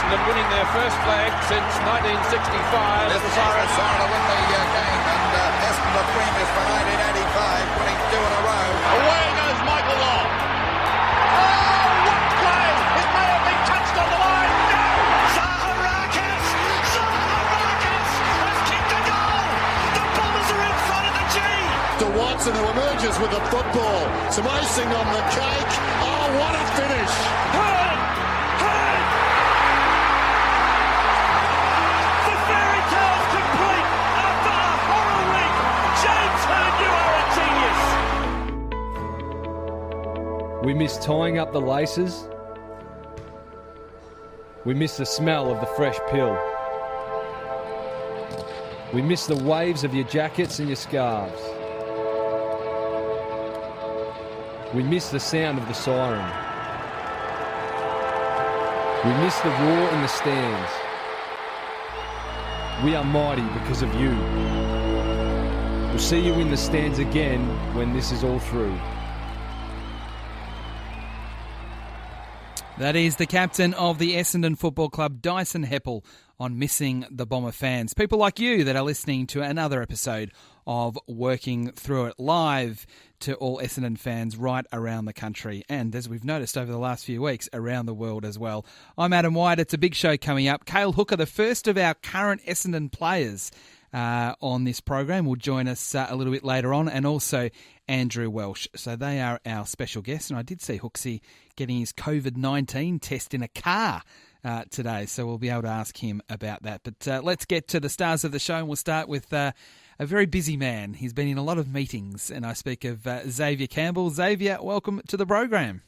Essendon winning their first flag since 1965. This is Cyrus to win the game, and Essendon the premiers for 1985, winning 2 in a row. Away goes Michael Law. Oh, what play! It may have been touched on the line. No! Zaharakis has kicked a goal. The Bombers are in front of the G. To Watson, who emerges with the football. Some icing on the cake. Oh, what a finish! The fairy tale's complete after a horror week. James Heard, you are a genius. We miss tying up the laces. We miss the smell of the fresh pill. We miss the waves of your jackets and your scarves. We miss the sound of the siren. We miss the roar in the stands. We are mighty because of you. We'll see you in the stands again when this is all through. That is the captain of the Essendon Football Club, Dyson Heppel, on missing the Bomber fans. People like you that are listening to another episode of Working Through It, live to all Essendon fans right around the country and, as we've noticed over the last few weeks, around the world as well. I'm Adam White. It's a big show coming up. Cale Hooker, the first of our current Essendon players on this program, will join us a little bit later on, and also Andrew Welsh. So they are our special guests, and I did see Hooksy getting his COVID-19 test in a car today, so we'll be able to ask him about that. But let's get to the stars of the show, and we'll start with a very busy man. He's been in a lot of meetings, and I speak of Xavier Campbell. Xavier, welcome to the program.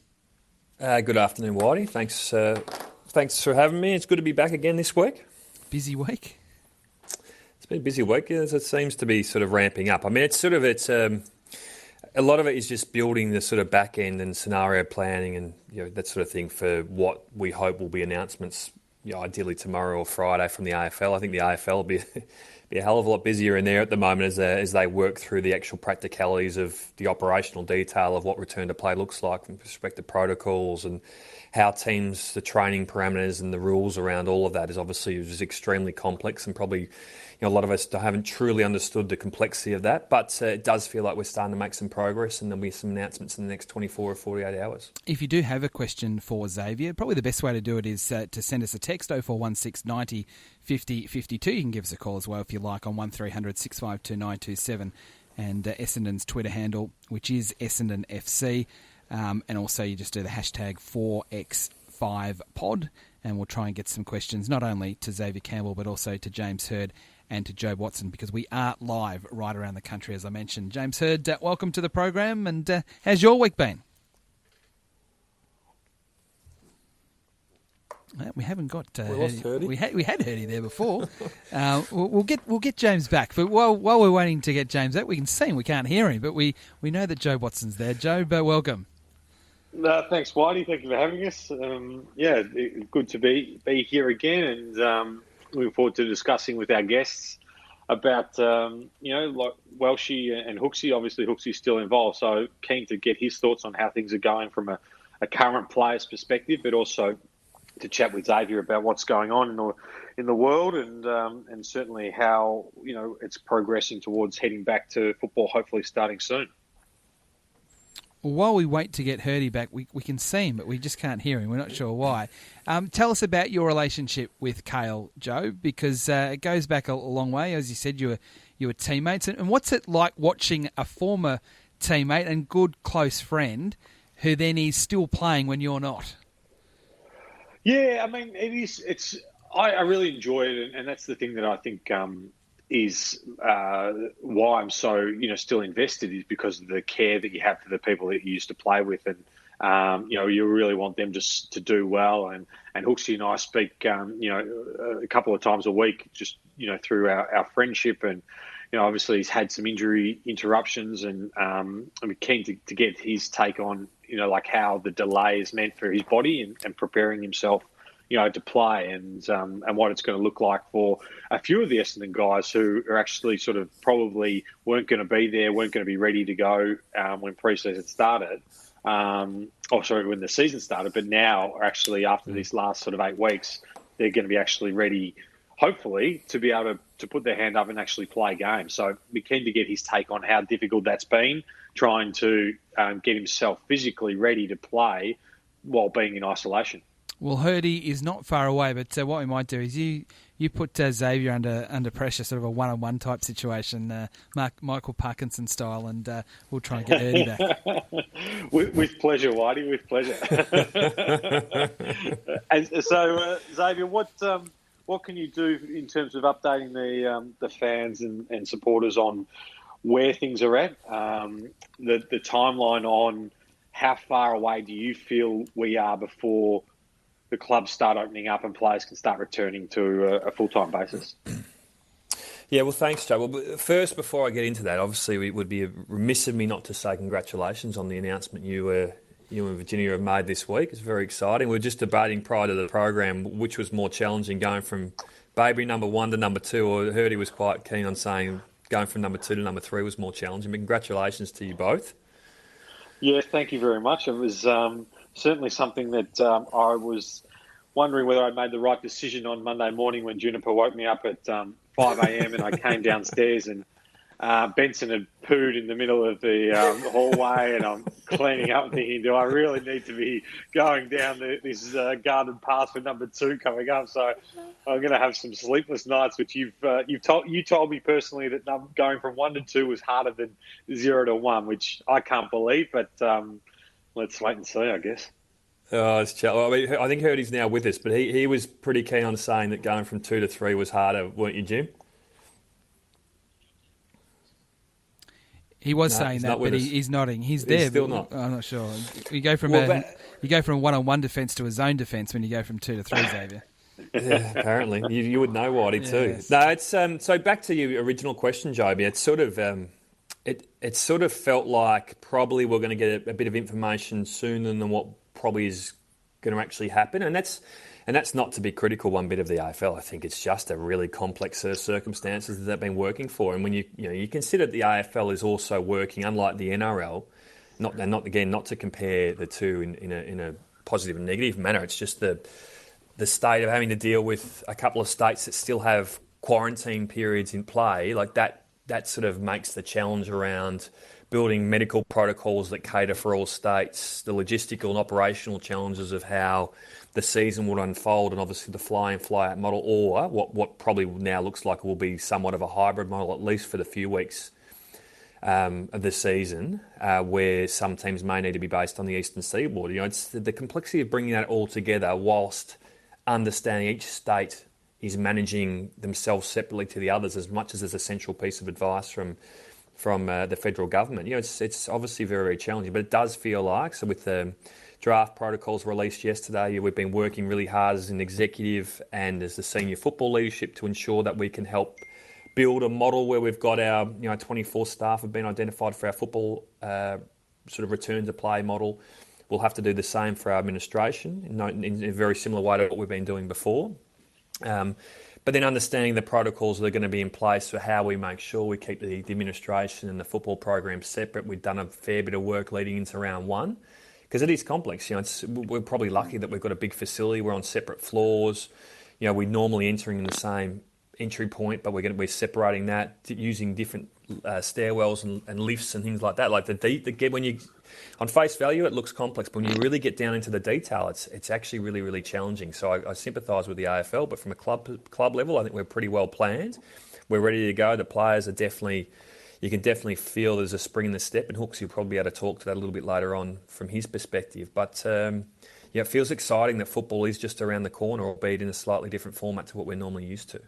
Good afternoon, Whitey. Thanks for having me. It's good to be back again this week. Busy week? It's been a busy week, as it seems to be sort of ramping up. I mean, it's a lot of it is just building the sort of back end and scenario planning and that sort of thing for what we hope will be announcements, ideally tomorrow or Friday from the AFL. I think the AFL will be a hell of a lot busier in there at the moment as they work through the actual practicalities of the operational detail of what return to play looks like from perspective protocols and how teams, the training parameters and the rules around all of that is obviously just extremely complex, and probably a lot of us haven't truly understood the complexity of that, but it does feel like we're starting to make some progress, and there'll be some announcements in the next 24 or 48 hours. If you do have a question for Xavier, probably the best way to do it is to send us a text, 0416 90 50 52. You can give us a call as well if you like on 1300 652 927, and Essendon's Twitter handle, which is Essendon FC, and also you just do the hashtag 4x5pod, and we'll try and get some questions not only to Xavier Campbell but also to James Heard and to Joe Watson, because we are live right around the country, as I mentioned. James Heard, welcome to the program, and how's your week been? We haven't got. We had Hurdy there before. We'll get James back, but while we're waiting to get James back, we can see him. We can't hear him, but we know that Joe Watson's there. Joe, welcome. Thanks, Whitey. Thank you for having us. Good to be here again, and looking forward to discussing with our guests about, like Welshie and Hooksy. Obviously, Hooksy's still involved, so keen to get his thoughts on how things are going from a current player's perspective, but also to chat with Xavier about what's going on in the world, and certainly how it's progressing towards heading back to football, hopefully starting soon. Well, while we wait to get Hurdy back, we can see him, but we just can't hear him. We're not sure why. Tell us about your relationship with Cale, Joe, because it goes back a long way. As you said, you were teammates. And what's it like watching a former teammate and good close friend who then is still playing when you're not? Yeah, I mean, it is. I really enjoy it, and that's the thing that I think is why I'm so still invested, is because of the care that you have for the people that you used to play with, and you really want them just to do well. And Hooksy and I speak a couple of times a week, just through our friendship, and obviously he's had some injury interruptions, and I'm keen to get his take on like how the delay is meant for his body and preparing himself to play, and what it's going to look like for a few of the Essendon guys who are actually sort of probably weren't going to be there, weren't going to be ready to go when pre-season started, when the season started, but now are actually, after this last sort of 8 weeks, they're going to be actually ready, hopefully, to be able to put their hand up and actually play games. So we're keen to get his take on how difficult that's been, trying to get himself physically ready to play while being in isolation. Well, Hurdy is not far away, but what we might do is you put Xavier under pressure, sort of a one-on-one type situation, Michael Parkinson style, and we'll try and get Hurdy back. with pleasure, Whitey, with pleasure. And so, Xavier, what can you do in terms of updating the fans and supporters on where things are at? The timeline on how far away do you feel we are before the clubs start opening up and players can start returning to a full-time basis? Yeah, well, thanks, Joe. Well, first, before I get into that, obviously it would be remiss of me not to say congratulations on the announcement you and Virginia have made this week. It's very exciting. We were just debating prior to the program which was more challenging, going from baby number 1 to number 2, or I heard he was quite keen on saying going from number 2 to number 3 was more challenging. But congratulations to you both. Yeah, thank you very much. It was certainly something that I was wondering whether I'd made the right decision on Monday morning when Juniper woke me up at 5 a.m. and I came downstairs and Benson had pooed in the middle of the hallway, and I'm cleaning up thinking, do I really need to be going down this garden path for number 2 coming up? So I'm going to have some sleepless nights, which you told me personally that going from 1 to 2 was harder than 0 to 1, which I can't believe, but let's wait and see, I guess. Oh, it's challenging. I think Hurdy's now with us, but he was pretty keen on saying that going from 2 to 3 was harder, weren't you, Jim? He was saying that, but he's nodding. He's there. Still not. I'm not sure. You go from a one-on-one defence to a zone defence when you go from 2 to 3, Xavier. Yeah, apparently you would know, Whitey, too. Yes. No, it's so back to your original question, Joby. It's sort of it sort of felt like probably we're going to get a bit of information sooner than what probably is going to actually happen, and that's not to be critical one bit of the AFL. I think it's just a really complex set of circumstances that they've been working for. And when you consider the AFL is also working, unlike the NRL, not to compare the two in a positive and negative manner. It's just the state of having to deal with a couple of states that still have quarantine periods in play. Like that sort of makes the challenge around building medical protocols that cater for all states, the logistical and operational challenges of how the season would unfold, and obviously the fly-in, fly-out model, or what probably now looks like will be somewhat of a hybrid model, at least for the few weeks of the season, where some teams may need to be based on the eastern seaboard. It's the complexity of bringing that all together whilst understanding each state is managing themselves separately to the others as much as there's a central piece of advice from the federal government. It's obviously very, very challenging, but it does feel like, so with the draft protocols released yesterday, we've been working really hard as an executive and as the senior football leadership to ensure that we can help build a model where we've got our 24 staff have been identified for our football sort of return to play model. We'll have to do the same for our administration in a very similar way to what we've been doing before. But then understanding the protocols that are going to be in place for how we make sure we keep the administration and the football program separate. We've done a fair bit of work leading into round 1 because it is complex. We're probably lucky that we've got a big facility. We're on separate floors. We're normally entering in the same entry point, but we're separating that using different stairwells and lifts and things like that. Like when you on face value, it looks complex, but when you really get down into the detail, it's actually really, really challenging. So I sympathise with the AFL, but from a club level, I think we're pretty well planned. We're ready to go. The players are you can definitely feel there's a spring in the step, and Hooks, you'll probably be able to talk to that a little bit later on from his perspective. But it feels exciting that football is just around the corner, albeit in a slightly different format to what we're normally used to.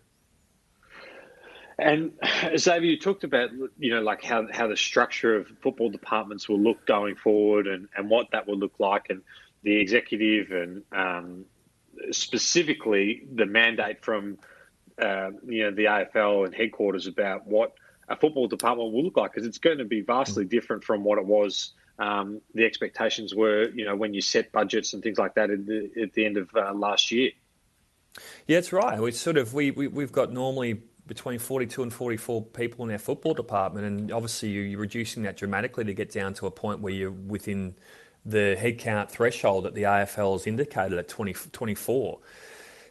And Xavier, you talked about, like how the structure of football departments will look going forward and what that will look like, and the executive and specifically the mandate from the AFL and headquarters about what a football department will look like, because it's going to be vastly different from what it was. The expectations were, when you set budgets and things like that at the end of last year. Yeah, that's right. We've got normally between 42 and 44 people in our football department, and obviously you're reducing that dramatically to get down to a point where you're within the headcount threshold that the AFL has indicated at 24.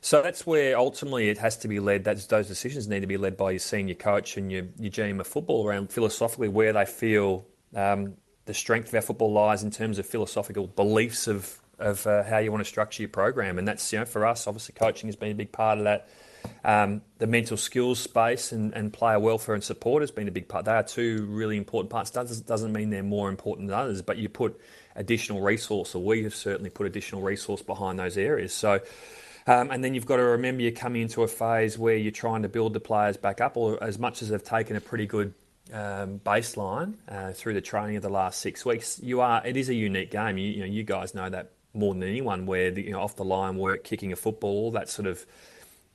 So that's where ultimately it has to be led. Those decisions need to be led by your senior coach and your GM of football around philosophically where they feel the strength of our football lies in terms of philosophical beliefs of how you want to structure your program. And that's, for us, obviously coaching has been a big part of that. The mental skills space and player welfare and support has been a big part. They are two really important parts. Doesn't mean they're more important than others, but you put additional resource, or we have certainly put additional resource behind those areas. So, and then you've got to remember you're coming into a phase where you're trying to build the players back up, or as much as they've taken a pretty good baseline through the training of the last 6 weeks. It is a unique game. You guys know that more than anyone, where the off the line work, kicking a football, that sort of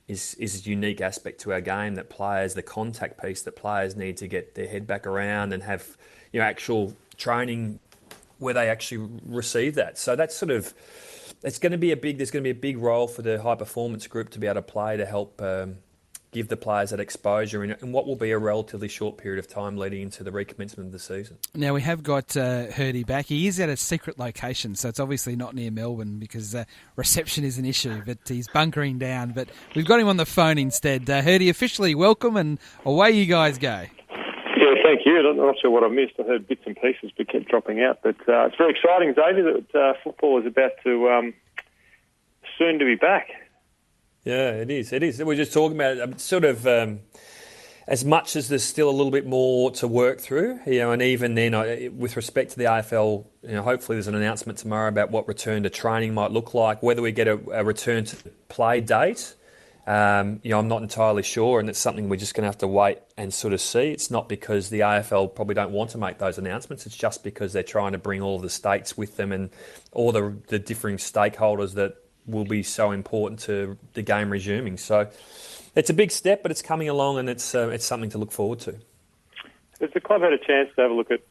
is a unique aspect to our game. That players, the contact piece, that players need to get their head back around and have actual training where they actually receive that. So that's sort of there's going to be a big role for the high performance group to be able to play to help give the players that exposure in what will be a relatively short period of time leading into the recommencement of the season. Now, we have got Hurdy back. He is at a secret location, so it's obviously not near Melbourne because reception is an issue, but he's bunkering down. But we've got him on the phone instead. Hurdy, officially welcome, and away you guys go. Yeah, thank you. I'm not sure what I missed. I heard bits and pieces, but kept dropping out. But it's very exciting, David, that football is about to soon to be back. Yeah, it is. We're just talking about sort of as much as there's still a little bit more to work through, and even then, with respect to the AFL, hopefully there's an announcement tomorrow about what return to training might look like, whether we get a return to play date. I'm not entirely sure, and it's something we're just going to have to wait and sort of see. It's not because the AFL probably don't want to make those announcements. It's just because they're trying to bring all of the states with them and all the differing stakeholders that will be so important to the game resuming. So it's a big step, but it's coming along, and it's something to look forward to. Has the club had a chance to have a look at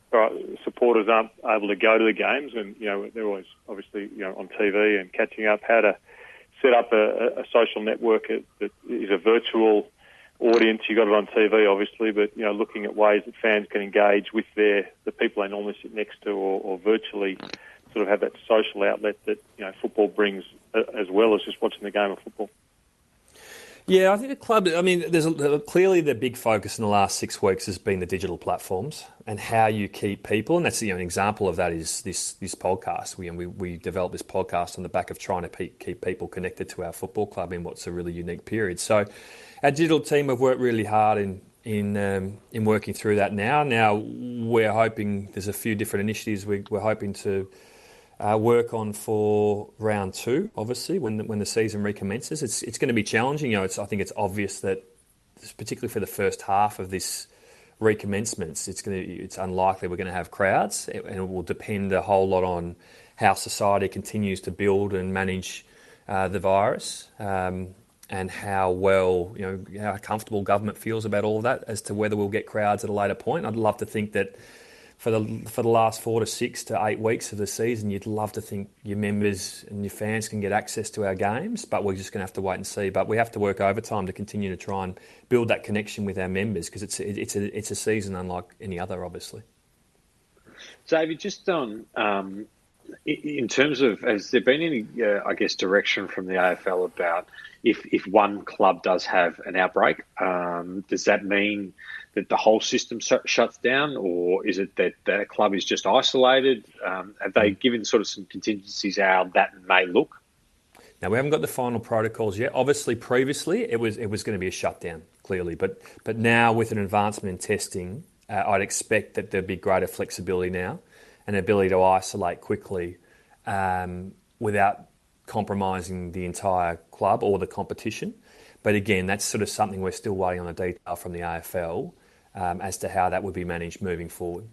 supporters aren't able to go to the games, and they're always obviously on TV and catching up, how to set up a social network that is a virtual audience? You got it on TV, obviously, but looking at ways that fans can engage with the people they normally sit next to, or virtually sort of have that social outlet that football brings, as well as just watching the game of football. Yeah, I think the club, there's clearly the big focus in the last 6 weeks has been the digital platforms and how you keep people. And that's an example of that is this podcast. We developed this podcast on the back of trying to keep people connected to our football club in what's a really unique period. So our digital team have worked really hard in working through that now. Now we're hoping there's a few different initiatives we're hoping to work on for round 2, obviously, when the season recommences. It's going to be challenging. I think it's obvious that, particularly for the first half of this recommencement, it's unlikely we're going to have crowds, and it will depend a whole lot on how society continues to build and manage the virus, and how well, how comfortable government feels about all of that as to whether we'll get crowds at a later point. I'd love to think that for the last 4 to 6 to 8 weeks of the season, you'd love to think your members and your fans can get access to our games, but we're just going to have to wait and see. But we have to work overtime to continue to try and build that connection with our members, because it's a season unlike any other, obviously. David, just on in terms of, has there been any, direction from the AFL about if one club does have an outbreak, does that mean that the whole system shuts down, or is it that the club is just isolated? Have they given sort of some contingencies how that may look? Now, we haven't got the final protocols yet. Obviously, previously it was going to be a shutdown, clearly, but now with an advancement in testing, I'd expect that there'd be greater flexibility now and ability to isolate quickly without compromising the entire club or the competition. But again, that's sort of something we're still waiting on the detail from the AFL as to how that would be managed moving forward.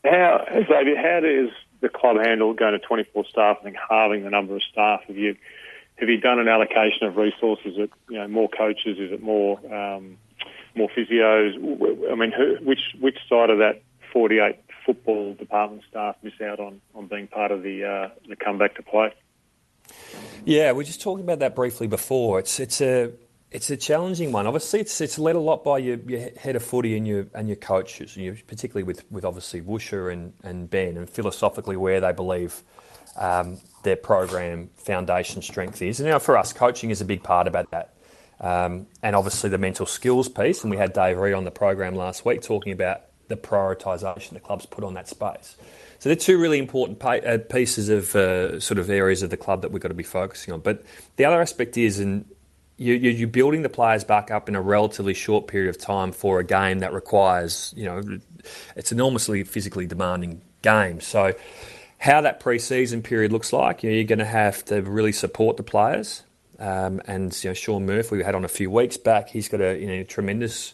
Xavier, how does the club handle going to 24 staff and halving the number of staff? Have you done an allocation of resources? Is it more coaches? Is it more physios? I mean, which side of that 48 football department staff miss out on being part of the comeback to play? Yeah, we were just talking about that briefly before. It's a challenging one. Obviously, it's led a lot by your head of footy and your coaches, particularly with obviously Woosher and Ben, and philosophically where they believe their program foundation strength is. And for us, coaching is a big part about that. And obviously the mental skills piece, and we had Dave Ree on the program last week talking about the prioritisation the club's put on that space. So they're two really important pieces of sort of areas of the club that we've got to be focusing on. But the other aspect is, you're building the players back up in a relatively short period of time for a game that requires, it's enormously physically demanding game. So how that pre-season period looks like, you're going to have to really support the players. And Sean Murphy, we had on a few weeks back, he's got a tremendous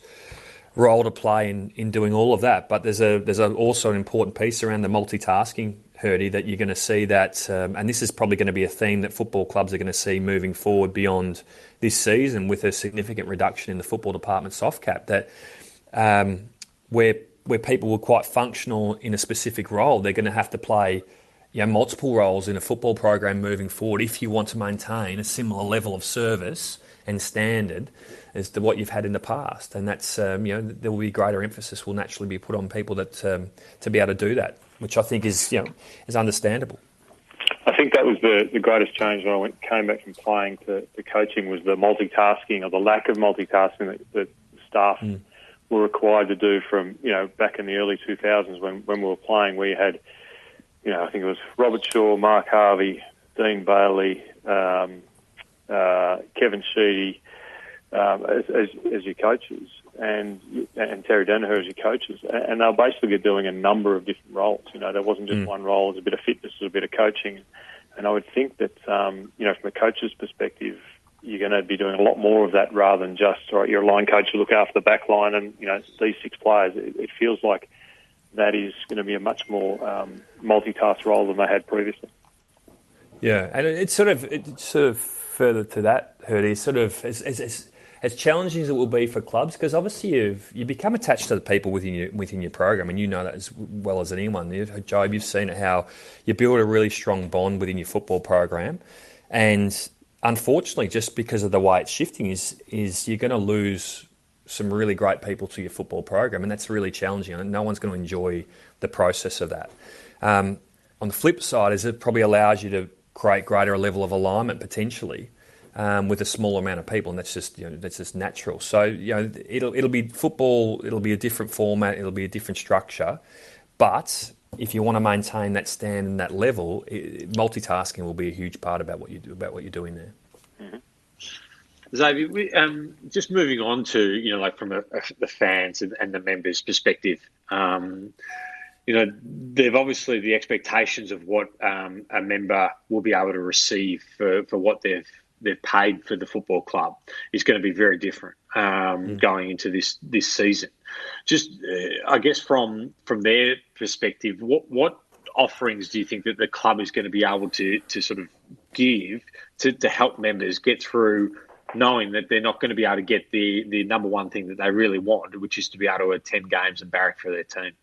role to play in doing all of that. But there's also an important piece around the multitasking, Hurdy, that you're going to see that, and this is probably going to be a theme that football clubs are going to see moving forward beyond this season, with a significant reduction in the football department soft cap, that where people were quite functional in a specific role, they're going to have to play multiple roles in a football program moving forward if you want to maintain a similar level of service and standard as to what you've had in the past. And that's, there will be greater emphasis will naturally be put on people that to be able to do that, which I think is understandable. I think that was the greatest change when I came back from playing to coaching, was the multitasking, or the lack of multitasking that staff were required to do from, back in the early 2000s when we were playing, where you had, I think it was Robert Shaw, Mark Harvey, Dean Bailey, Kevin Sheedy as your coaches, and Terry Danaher as your coaches, and they were basically doing a number of different roles. There wasn't just one role. It was a bit of fitness, it was a bit of coaching, and I would think that from a coach's perspective, you're going to be doing a lot more of that rather than just, all right, you're a line coach, you look after the back line, and these 6 players. It feels like that is going to be a much more multitask role than they had previously. Yeah, and it's sort of further to that, Hurdy, sort of as challenging as it will be for clubs, because obviously you become attached to the people within your program, and you know that as well as anyone. Job, you've seen it, how you build a really strong bond within your football program, and unfortunately, just because of the way it's shifting, is you're going to lose some really great people to your football program, and that's really challenging, and no one's going to enjoy the process of that. On the flip side, is it probably allows you to create greater level of alignment potentially with a smaller amount of people, and that's just natural. So it'll be football, it'll be a different format, it'll be a different structure, but if you want to maintain that stand and that level, multitasking will be a huge part about what you're doing there. Mm-hmm. Xavier, just moving on to from the fans and the members' perspective. They've obviously, the expectations of what a member will be able to receive for what they've paid for the football club is going to be very different going into this season. Just, I guess from their perspective, what offerings do you think that the club is going to be able to sort of give to help members get through, knowing that they're not going to be able to get the number one thing that they really want, which is to be able to attend games and barrack for their team?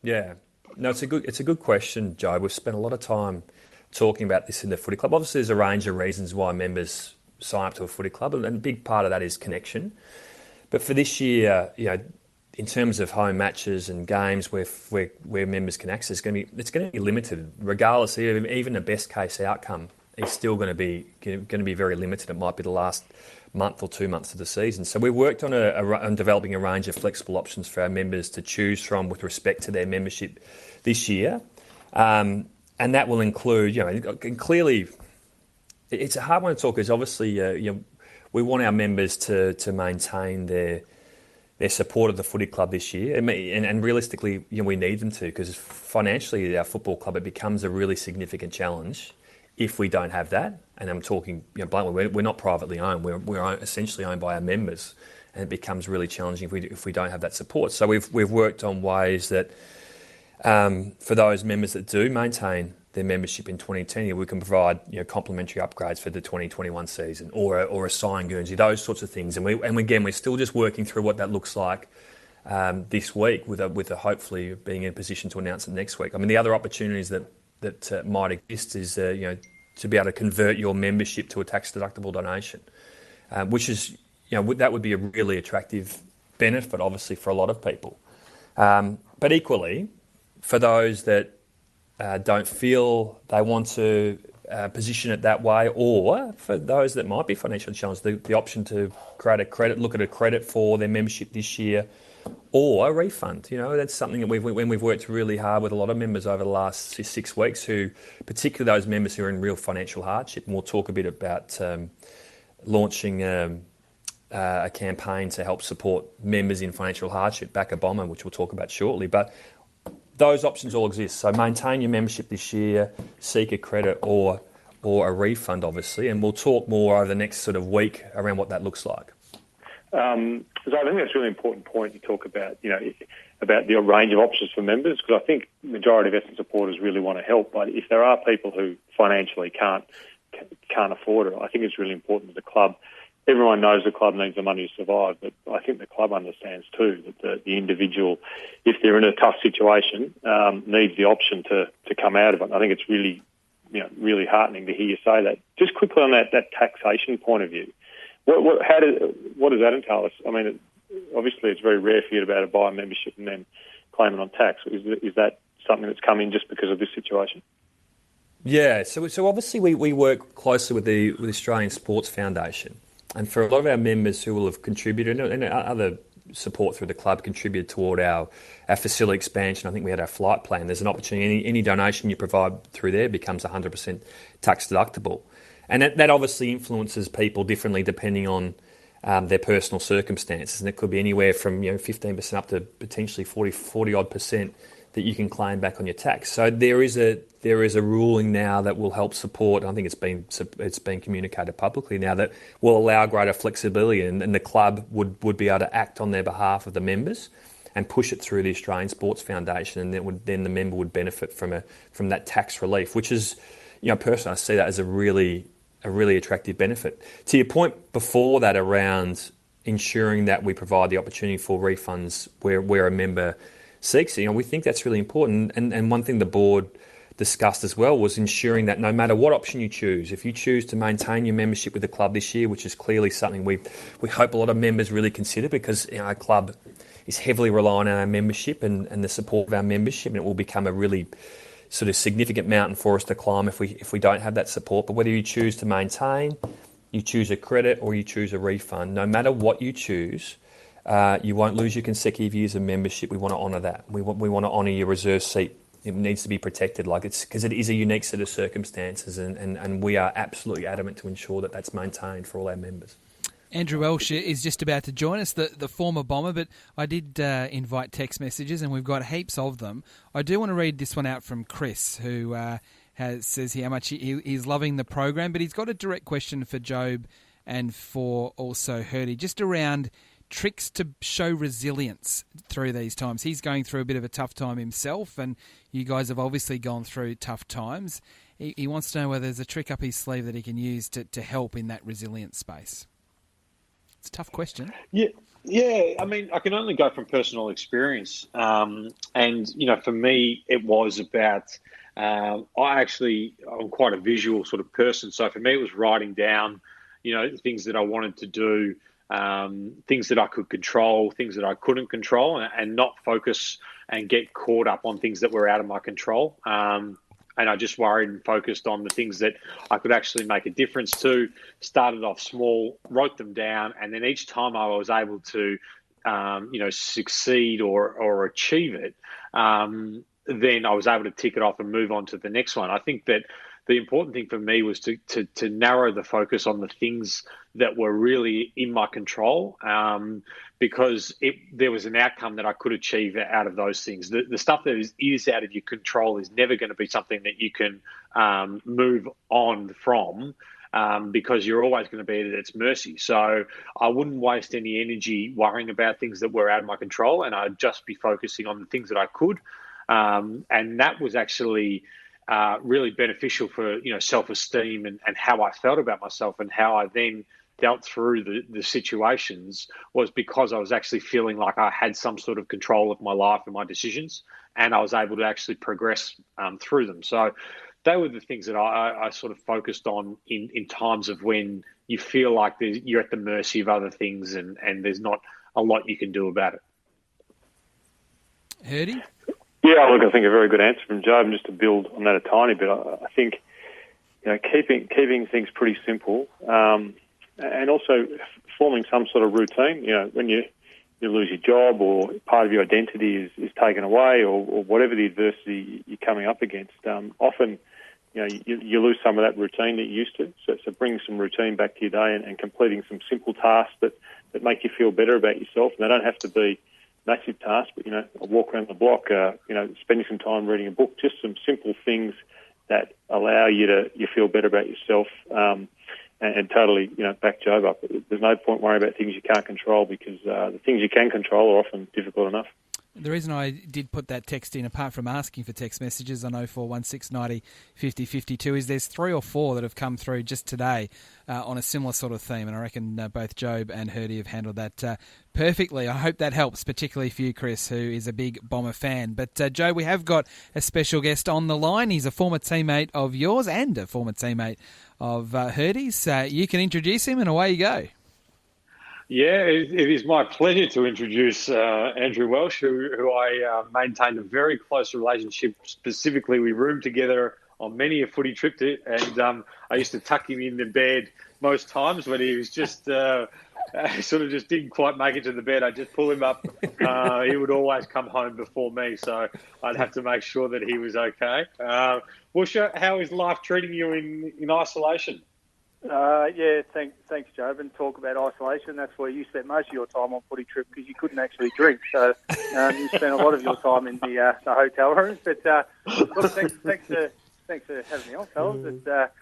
Yeah, no, it's a good question, Joe. We've spent a lot of time talking about this in the footy club. Obviously, there's a range of reasons why members sign up to a footy club, and a big part of that is connection. But for this year, in terms of home matches and games where members can access, it's going to be limited, regardless. Even the best case outcome is still going to be very limited. It might be the last month or 2 months of the season. So we've worked on developing a range of flexible options for our members to choose from with respect to their membership this year. And that will include, and clearly, it's a hard one to talk, because obviously, we want our members to maintain their support of the footy club this year, and realistically, we need them to, because financially, our football club, it becomes a really significant challenge if we don't have that. And I'm talking, bluntly, we're not privately owned; we're essentially owned by our members, and it becomes really challenging if we don't have that support. So we've worked on ways that, for those members that do maintain their membership in 2010, we can provide complimentary upgrades for the 2021 season, or a sign Guernsey, those sorts of things. And again, we're still just working through what that looks like this week, with a hopefully being in a position to announce it next week. I mean, the other opportunities that might exist is to be able to convert your membership to a tax-deductible donation, which is that would be a really attractive benefit, obviously, for a lot of people. But equally, for those that don't feel they want to position it that way, or for those that might be financially challenged, the option to look at a credit for their membership this year, or a refund. That's something that we've worked really hard with a lot of members over the last 6 weeks, who, particularly those members who are in real financial hardship. And we'll talk a bit about launching a campaign to help support members in financial hardship, Back a Bomber, which we'll talk about shortly. But those options all exist. So maintain your membership this year, seek a credit or a refund, obviously. And we'll talk more over the next sort of week around what that looks like. So I think that's a really important point you talk about, about the range of options for members, because I think the majority of Essendon supporters really want to help. But if there are people who financially can't afford it, I think it's really important that the club, everyone knows the club needs the money to survive, but I think the club understands too that the individual, if they're in a tough situation, needs the option to come out of it. And I think it's really, really heartening to hear you say that. Just quickly on that taxation point of view, what does that entail? I mean, obviously it's very rare for you to be able to buy a membership and then claim it on tax. Is that something that's come in just because of this situation? Yeah, so obviously we work closely with the Australian Sports Foundation. And for a lot of our members who will have contributed, and other support through the club contributed toward our facility expansion, I think we had our flight plan, there's an opportunity, any donation you provide through there becomes 100% tax deductible. And that obviously influences people differently depending on their personal circumstances. And it could be anywhere from 15% up to potentially 40 odd percent that you can claim back on your tax. So there is a ruling now that will help support. I think it's been communicated publicly now that will allow greater flexibility, and the club would be able to act on their behalf of the members and push it through the Australian Sports Foundation, and then the member would benefit from that tax relief, which is, personally, I see that as a really attractive benefit. To your point before that around ensuring that we provide the opportunity for refunds where a member seeks it, we think that's really important. And one thing the board discussed as well was ensuring that no matter what option you choose, if you choose to maintain your membership with the club this year, which is clearly something we hope a lot of members really consider, because our club is heavily reliant on our membership and the support of our membership, and it will become a really sort of significant mountain for us to climb if we don't have that support. But whether you choose to maintain, you choose a credit, or you choose a refund, no matter what you choose, you won't lose your consecutive years of membership. We want to honour that. We want to honour your reserve seat. It needs to be protected, because it is a unique set of circumstances, and we are absolutely adamant to ensure that that's maintained for all our members. Andrew Welsh is just about to join us, the former Bomber, but I did invite text messages, and we've got heaps of them. I do want to read this one out from Chris, who says how much he's loving the program, but he's got a direct question for Job and for also Hurdy, just around tricks to show resilience through these times. He's going through a bit of a tough time himself, and you guys have obviously gone through tough times. He wants to know whether there's a trick up his sleeve that he can use to help in that resilience space. It's a tough question. Yeah. I mean, I can only go from personal experience. And, for me, it was about, I'm quite a visual sort of person. So for me, it was writing down, things that I wanted to do, things that I could control, things that I couldn't control, and not focus and get caught up on things that were out of my control. And I just worried and focused on the things that I could actually make a difference to. Started off small, wrote them down, and then each time I was able to, succeed or achieve it, then I was able to tick it off and move on to the next one. I think that the important thing for me was to narrow the focus on the things that were really in my control, because there was an outcome that I could achieve out of those things. The stuff that is out of your control is never going to be something that you can move on from, because you're always going to be at its mercy. So I wouldn't waste any energy worrying about things that were out of my control, and I'd just be focusing on the things that I could. And that was actually really beneficial for self-esteem and how I felt about myself, and how I then dealt through the situations, was because I was actually feeling like I had some sort of control of my life and my decisions, and I was able to actually progress through them. So they were the things that I sort of focused on in times of when you feel like you're at the mercy of other things, and there's not a lot you can do about it. Hurdy? Yeah, look, I think a very good answer from Joe. And just to build on that a tiny bit, I think keeping things pretty simple, and also forming some sort of routine. When you lose your job or part of your identity is taken away, or whatever the adversity you're coming up against, often you lose some of that routine that you used to. So bringing some routine back to your day and completing some simple tasks that make you feel better about yourself. And they don't have to be massive tasks, but a walk around the block, spending some time reading a book, just some simple things that allow you feel better about yourself. And totally, back Joe up. There's no point worrying about things you can't control, because the things you can control are often difficult enough. The reason I did put that text in, apart from asking for text messages on 0416 90 50 52, is there's 3 or 4 that have come through just today on a similar sort of theme, and I reckon both Job and Hurdy have handled that perfectly. I hope that helps, particularly for you, Chris, who is a big Bomber fan. But Joe, we have got a special guest on the line. He's a former teammate of yours and a former teammate of Hurdy's. You can introduce him and away you go. Yeah, it is my pleasure to introduce Andrew Welsh, who I maintained a very close relationship. Specifically, we roomed together on many a footy trip, and I used to tuck him in the bed most times when he was just sort of just didn't quite make it to the bed. I'd just pull him up. He would always come home before me, so I'd have to make sure that he was okay. Woosha, how is life treating you in isolation? Thanks, Joe. And talk about isolation. That's where you spent most of your time on footy trip, because you couldn't actually drink. So you spent a lot of your time in the hotel rooms. But look, thanks for having me on, fellas. It's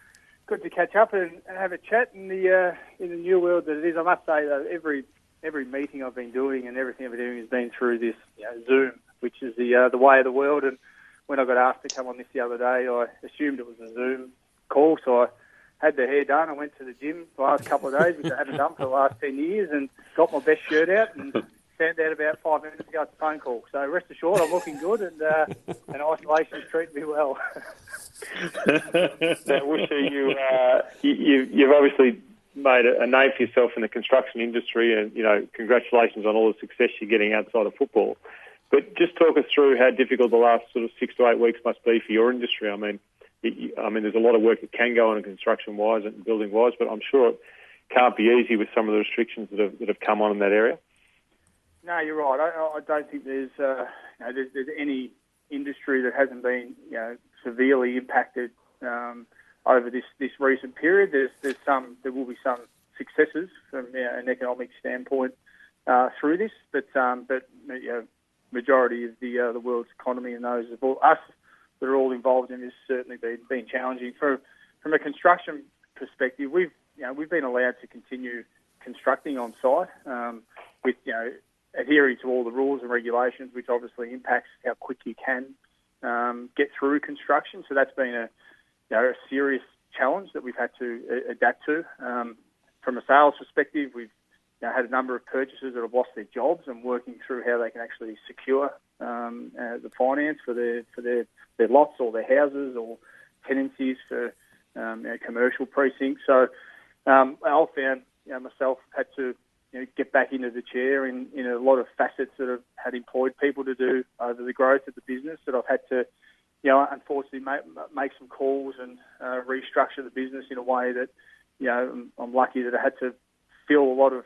good to catch up and have a chat in the new world that it is. I must say, though, every meeting I've been doing and everything I've been doing has been through this Zoom, which is the way of the world. And when I got asked to come on this the other day, I assumed it was a Zoom call, so I had the hair done. I went to the gym the last couple of days, which I haven't done for the last 10 years, and got my best shirt out and sat down about 5 minutes ago at the phone call. So rest assured, I'm looking good, and isolation is treating me well. Wisha, you've obviously made a name for yourself in the construction industry, and congratulations on all the success you're getting outside of football. But just talk us through how difficult the last sort of 6 to 8 weeks must be for your industry. I mean, there's a lot of work that can go on construction-wise and building-wise, but I'm sure it can't be easy with some of the restrictions that have come on in that area. No, you're right. I don't think there's any industry that hasn't been severely impacted over this recent period. There will be some successes from an economic standpoint through this, but majority of the world's economy and those of us that are all involved in this certainly been challenging. From a construction perspective, we've been allowed to continue constructing on site with adhering to all the rules and regulations, which obviously impacts how quick you can get through construction. So that's been a serious challenge that we've had to adapt to. From a sales perspective, we've had a number of purchasers that have lost their jobs and working through how they can actually secure the finance for their lots or their houses or tenancies for commercial precincts. So I found myself had to get back into the chair in a lot of facets that I've had employed people to do over the growth of the business, that I've had to unfortunately make some calls and restructure the business in a way that I'm lucky that I had to fill a lot of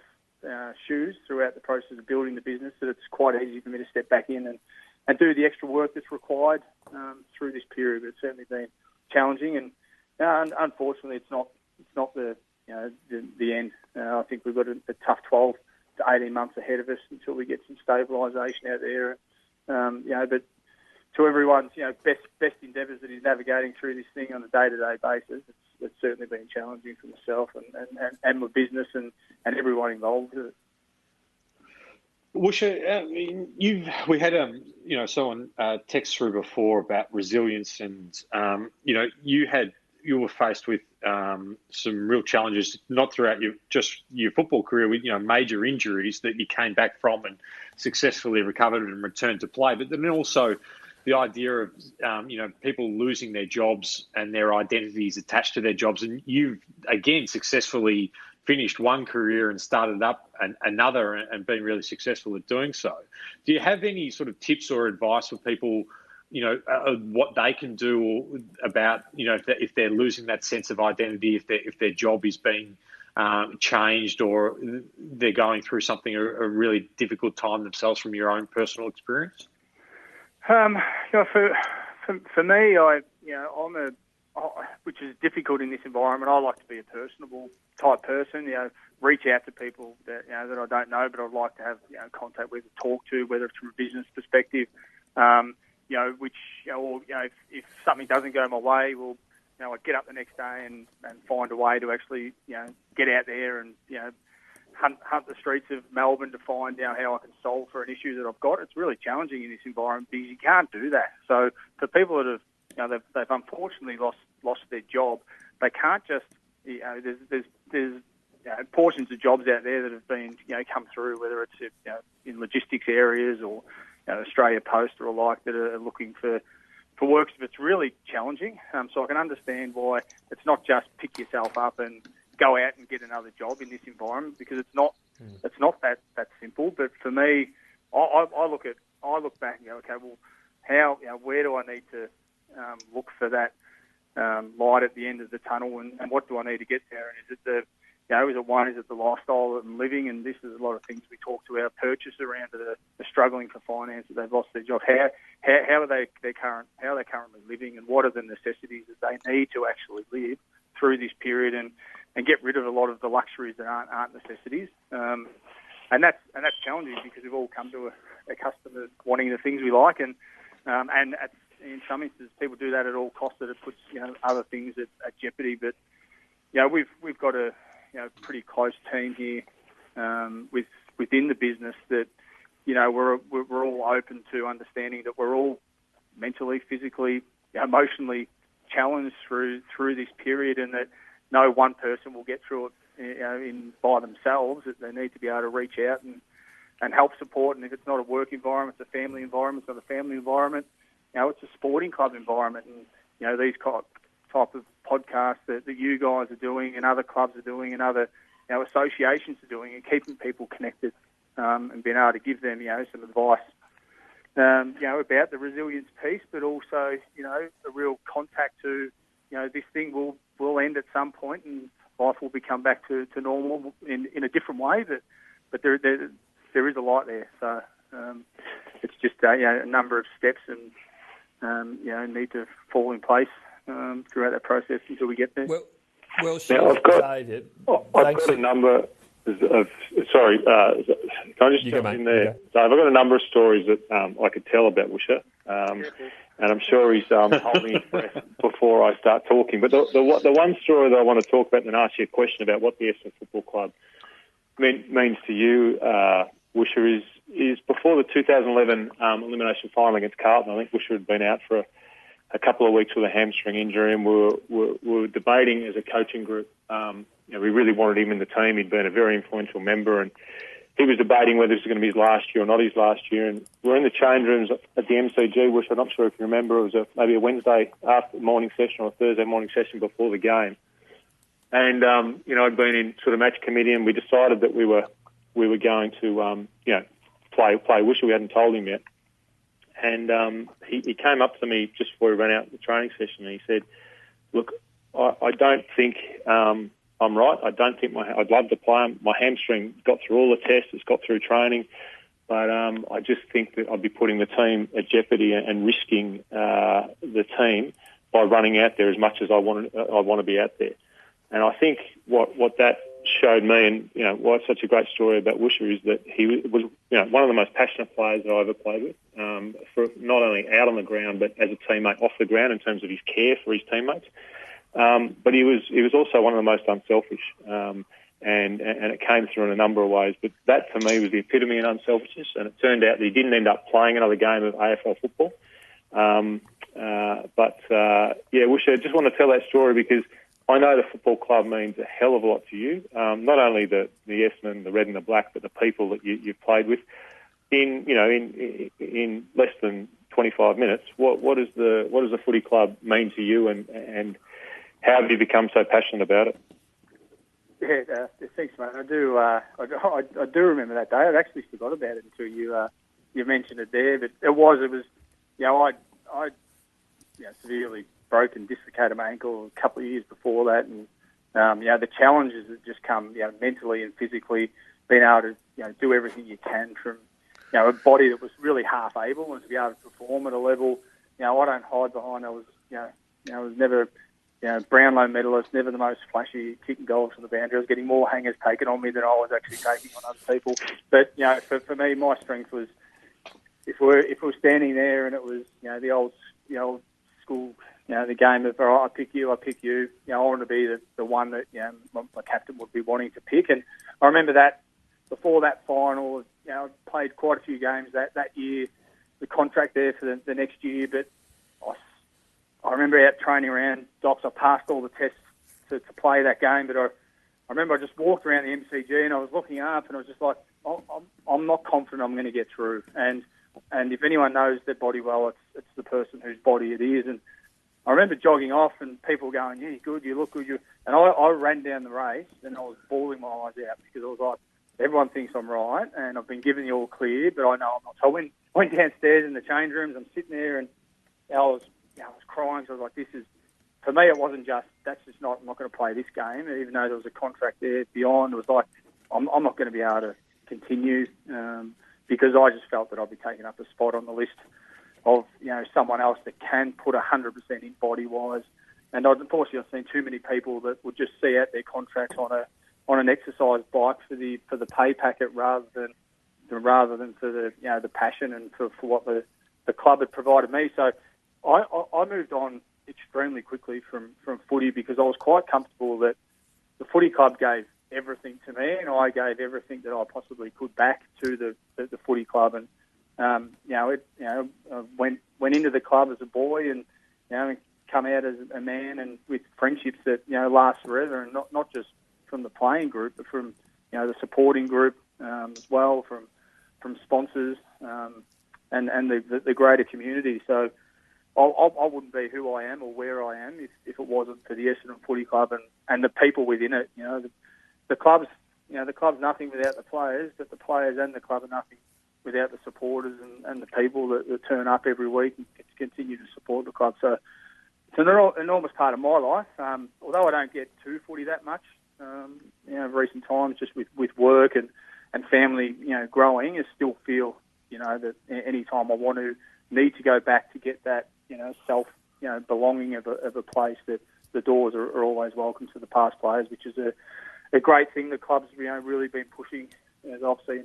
shoes throughout the process of building the business, that it's quite easy for me to step back in and do the extra work that's required through this period. But it's certainly been challenging, and unfortunately, it's not the end. I think we've got a tough 12 to 18 months ahead of us until we get some stabilisation out there. But to everyone's best endeavours that is navigating through this thing on a day-to-day basis, it's certainly been challenging for myself and my business and everyone involved with it. Woosha, we had someone text through before about resilience, and you were faced with some real challenges, not throughout your football career, with major injuries that you came back from and successfully recovered and returned to play, but then also the idea of people losing their jobs and their identities attached to their jobs, and you've again successfully finished one career and started up another and been really successful at doing so. Do you have any sort of tips or advice for people what they can do about, if they're losing that sense of identity, if their job is being changed, or they're going through something a really difficult time themselves from your own personal experience? For me, which is difficult in this environment. I like to be a personable type person. Reach out to people that that I don't know, but I'd like to have contact with, talk to, whether it's from a business perspective. If something doesn't go my way, I get up the next day and find a way to actually get out there and hunt the streets of Melbourne to find out how I can solve for an issue that I've got. It's really challenging in this environment because you can't do that. So for people that have they've unfortunately lost their job, they can't just there's portions of jobs out there that have been come through, whether it's in logistics areas or Australia Post or alike, that are looking for work. It's really challenging. So I can understand why it's not just pick yourself up and go out and get another job in this environment, because it's not that simple. But for me, I look back and go, okay, well, where do I need to look for that light at the end of the tunnel, and what do I need to get there? And is it is it the lifestyle that I'm living? And this is a lot of things we talk to our purchasers around that are struggling for finance, that they've lost their job. How are they currently living, and what are the necessities that they need to actually live through this period, and get rid of a lot of the luxuries that aren't necessities. And that's challenging, because we've all come to a customer wanting the things we like, and in some instances people do that at all costs, that it puts other things at jeopardy. But we've got a pretty close team here within the business that we're all open to understanding that we're all mentally, physically, emotionally challenged through this period, and that no one person will get through it by themselves. That they need to be able to reach out and help support. And if it's not a work environment, it's a family environment. It's not a family environment. It's a sporting club environment, and these type of podcasts that you guys are doing, and other clubs are doing, and other associations are doing, and keeping people connected, and being able to give them some advice about the resilience piece, but also a real contact to this thing will end at some point, and life will become back to normal in a different way. But there is a light there. So it's just a number of steps and need to fall in place throughout that process until we get there. Well, now, I've got a number of... Sorry, can I just jump in there? Okay. So I've got a number of stories that I could tell about Woosha, and I'm sure he's holding his breath before I start talking. But the one story that I want to talk about and ask you a question about what the Essendon Football Club means to you, Woosha, is before the 2011 elimination final against Carlton. I think Woosha had been out for a couple of weeks with a hamstring injury, and we were debating as a coaching group. We really wanted him in the team. He'd been a very influential member, and he was debating whether this was going to be his last year or not his last year. And we're in the change rooms at the MCG, which I'm not sure if you remember. It was maybe a Wednesday after morning session or a Thursday morning session before the game. And I'd been in sort of match committee, and we decided that we were going to play Woosha. We hadn't told him yet. And he came up to me just before we ran out the training session, and he said, "Look, I don't think I'm right. I don't think I'd love to play him. My hamstring got through all the tests. It's got through training. But I just think that I'd be putting the team at jeopardy and risking the team by running out there as much as I want to be out there." And I think what that showed me, and why it's such a great story about Woosha, is that he was one of the most passionate players that I ever played with, for not only out on the ground but as a teammate off the ground in terms of his care for his teammates. But he was also one of the most unselfish, and it came through in a number of ways. But that for me was the epitome of unselfishness, and it turned out that he didn't end up playing another game of AFL football. Woosha, I just want to tell that story because I know the football club means a hell of a lot to you. Not only the Essendon, the red and the black, but the people that you've played with. In less than 25 minutes, what does the footy club mean to you, and how have you become so passionate about it? Yeah, thanks, mate. I do. I do remember that day. I'd actually forgot about it until you mentioned it there. But it was. I I severely broke and dislocated my ankle a couple of years before that, and the challenges that just come, mentally and physically, being able to do everything you can from a body that was really half able, and to be able to perform at a level. I don't hide behind. I was never Brownlow medalist, never the most flashy kicking goals from the boundary. I was getting more hangers taken on me than I was actually taking on other people. But for me, my strength was if we're standing there and it was the old school, the game of all right, I pick you. I wanted to be the one that my captain would be wanting to pick. And I remember that before that final, I played quite a few games that year. The contract there for the next year, but I remember out training around docks. I passed all the tests to play that game, but I remember I just walked around the MCG and I was looking up and I was just like, I'm not confident I'm going to get through. And if anyone knows their body well, it's the person whose body it is. And I remember jogging off and people going, yeah, you're good, you look good. And I ran down the race and I was bawling my eyes out because I was like, everyone thinks I'm right and I've been given the all clear, but I know I'm not. So I went downstairs in the change rooms. I'm sitting there and I was crying. So I was like, for me, it wasn't just, I'm not going to play this game, even though there was a contract there beyond. It was like, I'm not going to be able to continue because I just felt that I'd be taking up a spot on the list of, someone else that can put 100% in body-wise. And unfortunately, I've seen too many people that would just see out their contracts on an exercise bike for the pay packet rather than for the passion and for what the club had provided me. So I moved on extremely quickly from footy because I was quite comfortable that the footy club gave everything to me and I gave everything that I possibly could back to the footy club. And I went into the club as a boy and come out as a man and with friendships that last forever, and not just from the playing group, but from the supporting group as well, from sponsors and the greater community. So I wouldn't be who I am or where I am if it wasn't for the Essendon Footy Club and the people within it. The club's nothing without the players, but the players and the club are nothing without the supporters and the people that turn up every week and continue to support the club. So it's an enormous part of my life. Although I don't get to footy that much, recent times, just with work and family, growing, I still feel, that any time I need to go back to get that, self, belonging of a place, that the doors are always welcome to the past players, which is a great thing. The club's, really been pushing, as I've seen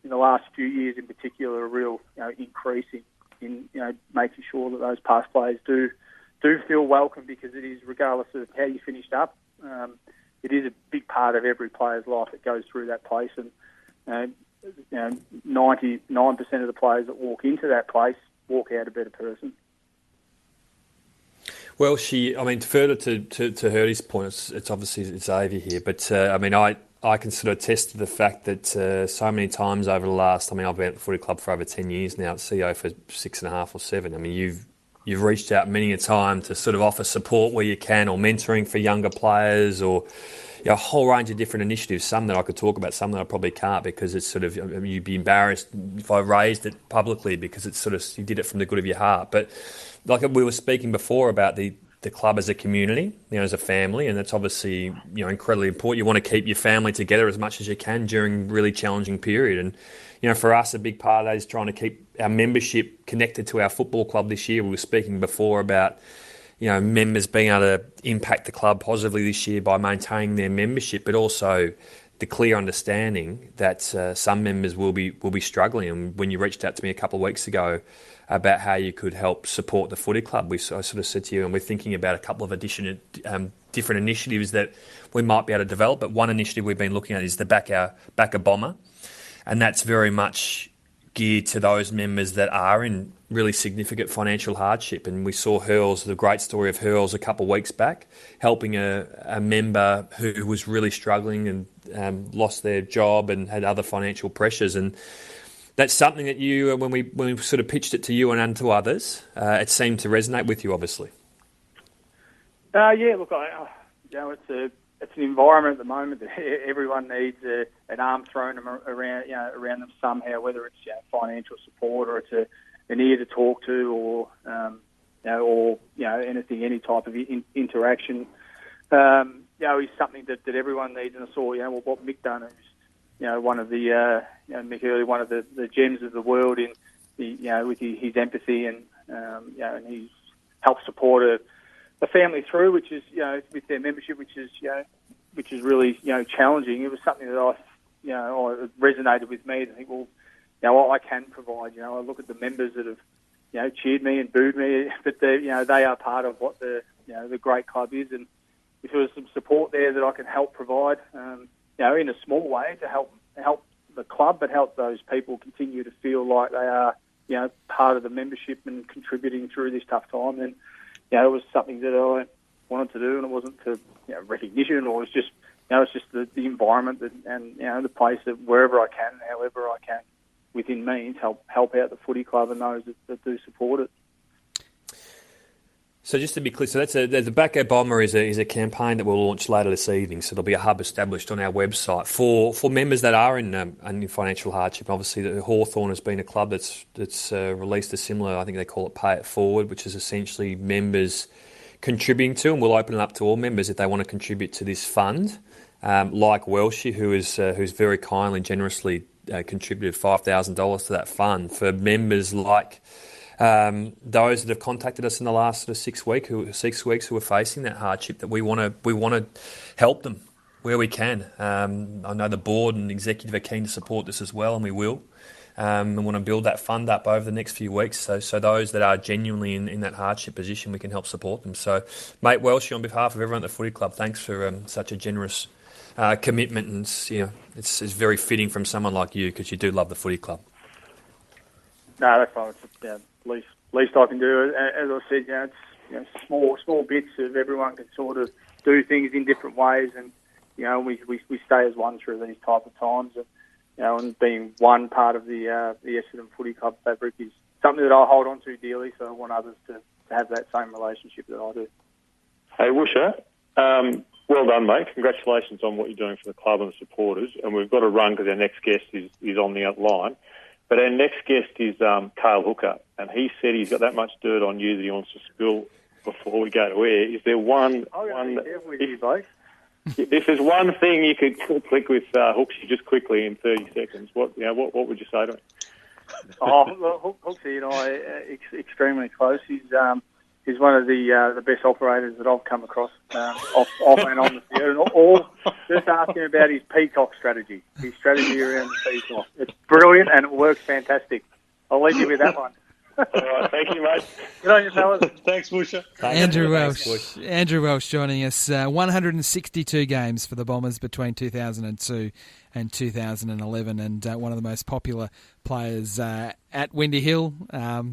in the last few years in particular, a real, increase in making sure that those past players do feel welcome, because it is, regardless of how you finished up, it is a big part of every player's life that goes through that place. And 99% of the players that walk into that place walk out a better person. Well, further to Hurdy's point, it's obviously it's Xavier here, but I can sort of attest to the fact that so many times over the last, I've been at the footy club for over 10 years now, CEO for 6.5 or 7. You've reached out many a time to sort of offer support where you can, or mentoring for younger players, or a whole range of different initiatives. Some that I could talk about, some that I probably can't, because it's sort of, you'd be embarrassed if I raised it publicly, because it's sort of, you did it from the good of your heart. But like we were speaking before about the club as a community, as a family, and that's obviously, incredibly important. You want to keep your family together as much as you can during a really challenging period. And, for us, a big part of that is trying to keep our membership connected to our football club this year. We were speaking before about, members being able to impact the club positively this year by maintaining their membership, but also the clear understanding that some members will be struggling. And when you reached out to me a couple of weeks ago about how you could help support the footy club, I sort of said to you, and we're thinking about a couple of different initiatives that we might be able to develop. But one initiative we've been looking at is the Back a Bomber, and that's very much geared to those members that are in really significant financial hardship. And we saw the great story of Hurls a couple of weeks back, helping a member who was really struggling and lost their job and had other financial pressures. And that's something that you, when we sort of pitched it to you and to others, it seemed to resonate with you, obviously. Yeah, look, it's an environment at the moment that everyone needs an arm thrown around them somehow, whether it's financial support or it's an ear to talk to, or or anything, any type of interaction. Is something that everyone needs. And I saw, what Mick done, who's, one of the, Mick Early, one of the gems of the world in, with his empathy and he's helped support a family through, which is, with their membership, which is really, challenging. It was something that it resonated with me to think, well, I can provide. I look at the members that have, cheered me and booed me, but they are part of what the great club is, and if there was some support there that I can help provide, in a small way to help the club, but help those people continue to feel like they are, part of the membership and contributing through this tough time, then, it was something that I wanted to do, and it wasn't to recognition, or it's just, it's just the environment and the place that wherever I can, however I can, within means, help out the footy club and those that do support it. So just to be clear, so the Back Out Bomber is a campaign that we'll launch later this evening. So there'll be a hub established on our website for members that are in financial hardship. Obviously, the Hawthorn has been a club that's released a similar, I think they call it Pay It Forward, which is essentially members contributing to, and we'll open it up to all members if they want to contribute to this fund. Like Welshie, who's very kindly, generously contributed $5,000 to that fund for members like. Those that have contacted us in the last sort of 6 weeks who are facing that hardship, that we want to help them where we can. I know the board and executive are keen to support this as well, and we will. We want to build that fund up over the next few weeks, so those that are genuinely in that hardship position, we can help support them. So, mate Welshie, on behalf of everyone at the Footy Club, thanks for such a generous commitment, and it's very fitting from someone like you, because you do love the Footy Club. No, that's fine. It's least I can do. As I said, it's small bits of everyone can sort of do things in different ways, and we stay as one through these type of times, and being one part of the Essendon Footy Club fabric is something that I hold on to dearly. So I want others to have that same relationship that I do. Hey, Woosha, well done, mate. Congratulations on what you're doing for the club and the supporters. And we've got to run because our next guest is on the line. But our next guest is Cale Hooker, and he said he's got that much dirt on you that he wants to spill before we go to air. Is there if there's one thing you could click with Hooksy just quickly in 30 seconds, what would you say to him? Hooksy and I are extremely close. He's one of the best operators that I've come across off and on the field. Or just ask him about his peacock strategy. His strategy around the peacock. It's brilliant and it works fantastic. I'll leave you with that one. All right, thank you, mate. Good on you, fellas. Thanks, Woosha. Andrew Welsh joining us. 162 games for the Bombers between 2002 and 2011, and one of the most popular players at Windy Hill,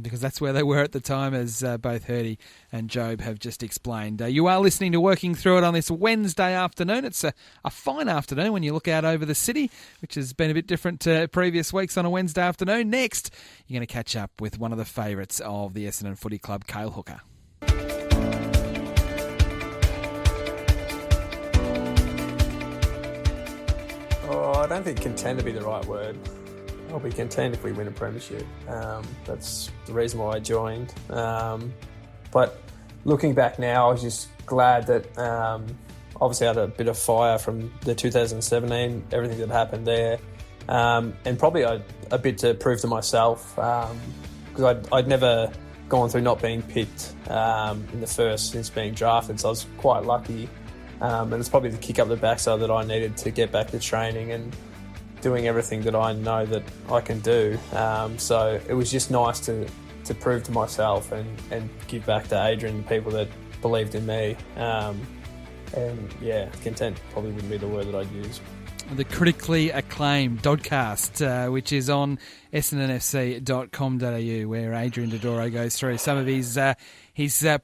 because that's where they were at the time, as both Hurdy and Job have just explained. You are listening to Working Through It on this Wednesday afternoon. It's a fine afternoon when you look out over the city, which has been a bit different to previous weeks on a Wednesday afternoon. Next, you're going to catch up with one of the favourites of the Essendon Footy Club, Cale Hooker. I don't think content would be the right word. I'll be content if we win a premiership. That's the reason why I joined. But looking back now, I was just glad that obviously I had a bit of fire from the 2017, everything that happened there. And probably a bit to prove to myself, because I'd never gone through not being picked in the first since being drafted, so I was quite lucky. And it's probably the kick up the backside that I needed to get back to training and doing everything that I know that I can do. So it was just nice to prove to myself and give back to Adrian and people that believed in me. And yeah, content probably wouldn't be the word that I'd use. The critically acclaimed Dodcast, which is on essendonfc.com.au, where Adrian Dodoro goes through some of his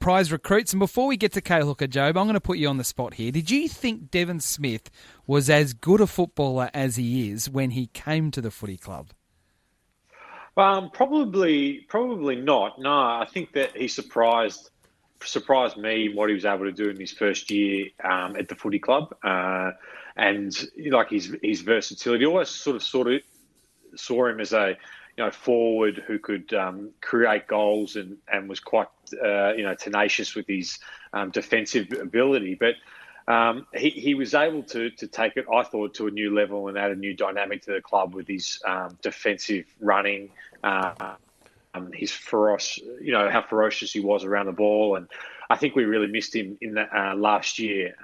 prize recruits. And before we get to Cale Hooker, Job, I'm going to put you on the spot here. Did you think Devon Smith was as good a footballer as he is when he came to the Footy Club? Probably not. No, I think that he surprised me what he was able to do in his first year at the Footy Club. And like his versatility, I always sort of saw him as a forward who could create goals and was quite tenacious with his defensive ability. But he was able to take it, I thought, to a new level and add a new dynamic to the club with his defensive running, his how ferocious he was around the ball. And I think we really missed him in that last year.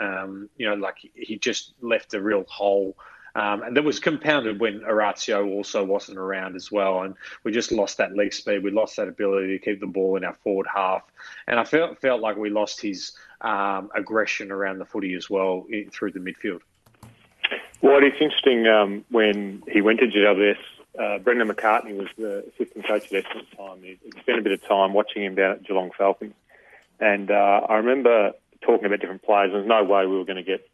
He just left a real hole. And that was compounded when Orazio also wasn't around as well. And we just lost that leg speed. We lost that ability to keep the ball in our forward half. And I felt like we lost his aggression around the footy as well through the midfield. Well, it's interesting when he went to GWS, Brendan McCartney was the assistant coach at Essendon at the time. He spent a bit of time watching him down at Geelong Falcons. And I remember talking about different players. There's no way we were going to get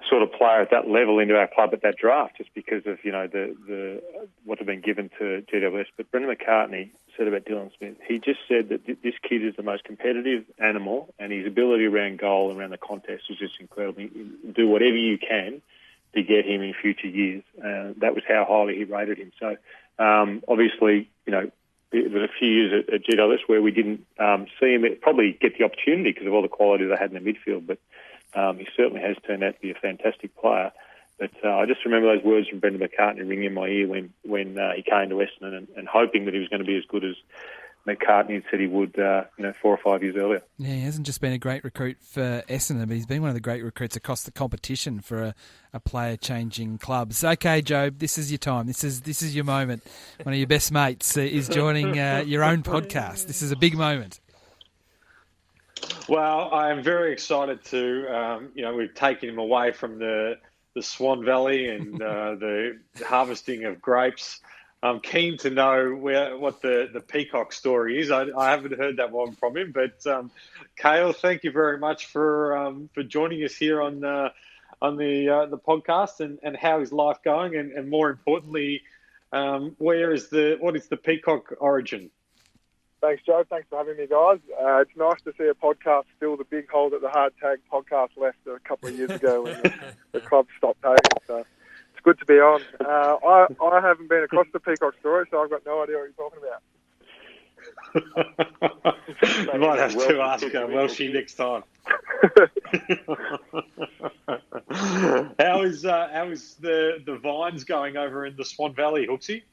sort of player at that level into our club at that draft, just because of the what had been given to GWS. But Brendan McCartney said about Dylan Smith, he just said that this kid is the most competitive animal, and his ability around goal and around the contest was just incredible. You do whatever you can to get him in future years. That was how highly he rated him. So obviously, there was a few years at GWS where we didn't see him probably get the opportunity because of all the quality they had in the midfield, but he certainly has turned out to be a fantastic player. But I just remember those words from Brendan McCartney ringing in my ear when he came to Essendon and hoping that he was going to be as good as McCartney had said he would 4 or 5 years earlier. Yeah, he hasn't just been a great recruit for Essendon, but he's been one of the great recruits across the competition for a player-changing club. So, okay, Job, this is your time. This is your moment. One of your best mates is joining your own podcast. This is a big moment. Well, I am very excited to, we've taken him away from the Swan Valley and the harvesting of grapes. I'm keen to know what the peacock story is. I haven't heard that one from him, but Cale, thank you very much for joining us here on the podcast and how is life going, and more importantly, what is the peacock origin? Thanks, Joe. Thanks for having me, guys. It's nice to see a podcast fill the big hole that the Hard Tag podcast left a couple of years ago when the club stopped paying. So it's good to be on. I haven't been across the peacock story, so I've got no idea what you're talking about. You might have to ask Welshy next time. How is the vines going over in the Swan Valley, Hooksy?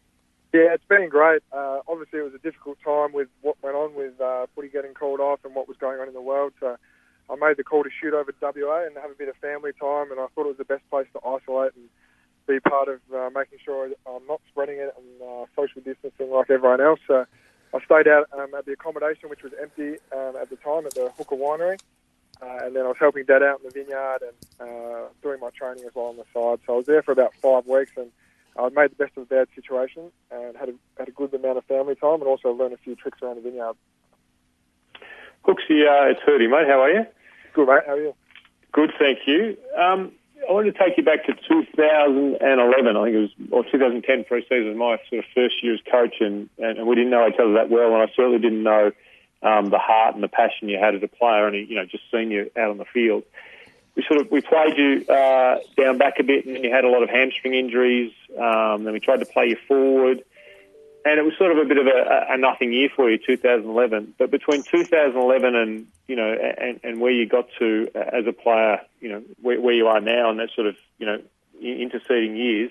Yeah, it's been great. Obviously, it was a difficult time with what went on with footy getting called off and what was going on in the world. So I made the call to shoot over to WA and have a bit of family time, and I thought it was the best place to isolate and be part of making sure I'm not spreading it and social distancing like everyone else. So I stayed out at the accommodation, which was empty at the time, at the Hooker Winery. And then I was helping Dad out in the vineyard and doing my training as well on the side. So I was there for about 5 weeks, and I made the best of a bad situation and had a good amount of family time, and also learned a few tricks around the vineyard. Hooksy, it's Hurdy, mate. How are you? Good, mate. How are you? Good, thank you. I wanted to take you back to 2011. I think it was, or 2010 pre-season was my sort of first year as coach, and we didn't know each other that well, and I certainly didn't know the heart and the passion you had as a player, only just seeing you out on the field. We played you down back a bit, and then you had a lot of hamstring injuries. Then we tried to play you forward, and it was sort of a bit of a nothing year for you, 2011. But between 2011 and and where you got to as a player, where you are now, and that sort of interceding years,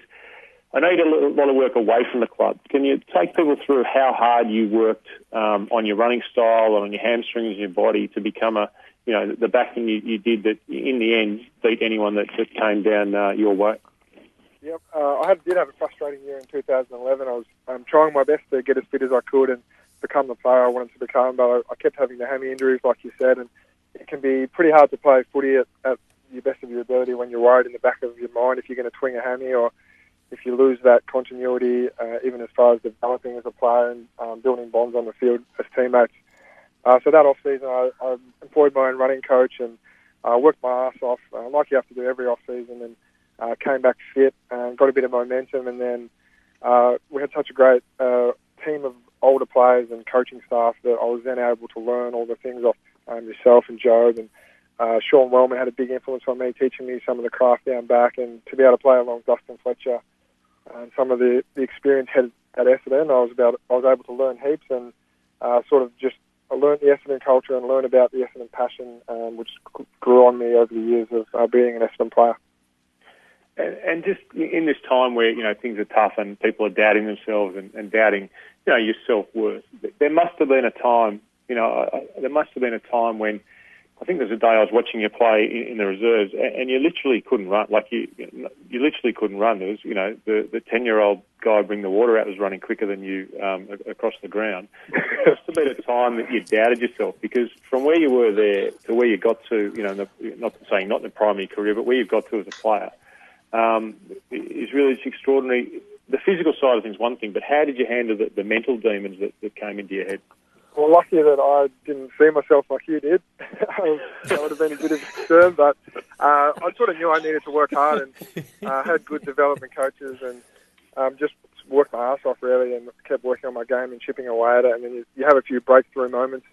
I know you did a lot of work away from the club. Can you take people through how hard you worked on your running style and on your hamstrings and your body to become the backing you did that in the end beat anyone that came down your way? Yep, I did have a frustrating year in 2011. I was trying my best to get as fit as I could and become the player I wanted to become, but I kept having the hammy injuries, like you said, and it can be pretty hard to play footy at the best of your ability when you're worried in the back of your mind if you're going to twing a hammy, or if you lose that continuity, even as far as developing as a player and building bonds on the field as teammates. So that off-season, I employed my own running coach and worked my ass off, like you have to do every off-season, and came back fit and got a bit of momentum. And then we had such a great team of older players and coaching staff that I was then able to learn all the things off yourself and Job. And Sean Wellman had a big influence on me, teaching me some of the craft down back, and to be able to play along Dustin Fletcher and some of the experience had at Essendon. I was able to learn heaps and sort of just I learned the Essendon culture and learned about the Essendon passion, which grew on me over the years of being an Essendon player. And just in this time where, things are tough and people are doubting themselves and doubting, your self-worth, there must have been a time, when, I think there's a day I was watching you play in the reserves and you literally couldn't run. Like you literally couldn't run. There was, the 10-year-old guy bring the water out was running quicker than you across the ground. There must have been a time that you doubted yourself, because from where you were there to where you got to, not in the primary career, but where you've got to as a player, is really just extraordinary. The physical side of things is one thing, but how did you handle the mental demons that came into your head? Well, lucky that I didn't see myself like you did. That would have been a bit of a concern, but I sort of knew I needed to work hard and had good development coaches and just worked my ass off really and kept working on my game and chipping away at it. And then you have a few breakthrough moments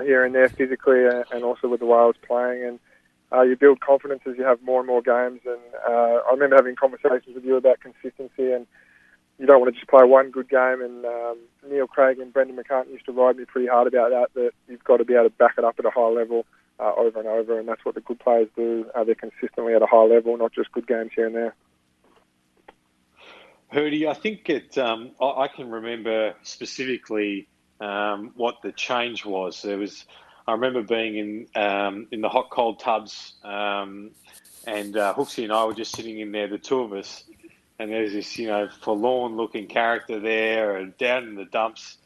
here and there physically and also with the way I was playing. And you build confidence as you have more and more games. And I remember having conversations with you about consistency, and you don't want to just play one good game. And Neil Craig and Brendan McCartney used to ride me pretty hard about that you've got to be able to back it up at a high level over and over, and that's what the good players do. They're consistently at a high level, not just good games here and there. Hurdy, I think I can remember specifically what the change was. I remember being in the hot cold tubs, and Hooksy and I were just sitting in there, the two of us, and there's this forlorn looking character there and down in the dumps.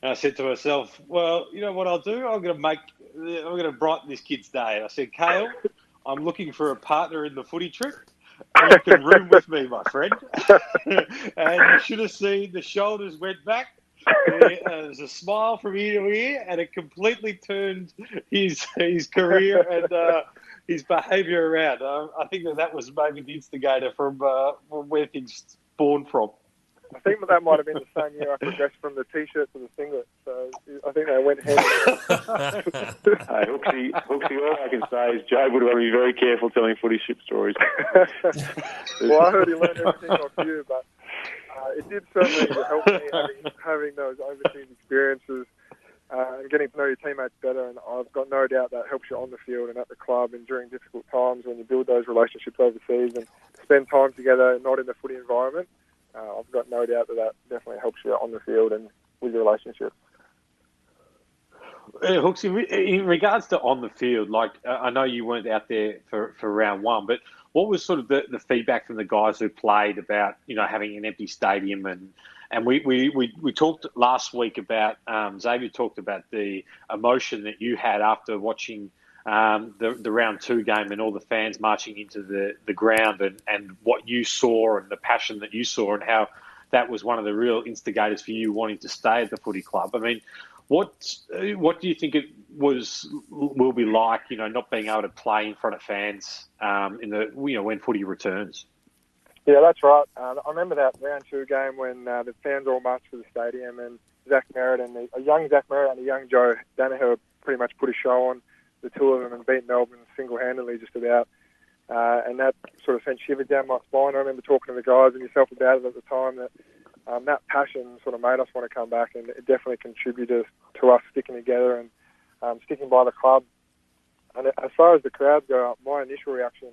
And I said to myself, well, you know what I'll do? I'm going to brighten this kid's day. And I said, Cale, I'm looking for a partner in the footy trip, and you can room with me, my friend. And you should have seen the shoulders went back. There's a smile from ear to ear, and it completely turned his career and his behaviour around. I think that was maybe the instigator from where things spawned from. I think that might have been the same year I progressed from the T-shirt to the singlet. So I think they went hand in hand. Hey, Hooksy, all I can say is Joe would have to be very careful telling footy ship stories. Well, I heard he learned everything off you, but it did certainly help me having those overseas experiences and getting to know your teammates better. And I've got no doubt that helps you on the field and at the club and during difficult times when you build those relationships overseas and spend time together, not in the footy environment. I've got no doubt that definitely helps you on the field and with your relationships. Hooks, in regards to on the field, I know you weren't out there for round one, but what was sort of the feedback from the guys who played about having an empty stadium and we talked last week about Xavier talked about the emotion that you had after watching the round two game and all the fans marching into the ground and what you saw and the passion that you saw and how that was one of the real instigators for you wanting to stay at the footy club. I mean, what do you think it will be like, not being able to play in front of fans when footy returns? Yeah, that's right. I remember that round two game when the fans all marched to the stadium and Zach Merritt and a young Zach Merritt and a young Joe Danaher pretty much put a show on, the two of them, and beat Melbourne single-handedly just about. And that sort of sent shivers down my spine. I remember talking to the guys and yourself about it at the time that passion sort of made us want to come back, and it definitely contributed to us sticking together and sticking by the club. And as far as the crowds go, my initial reaction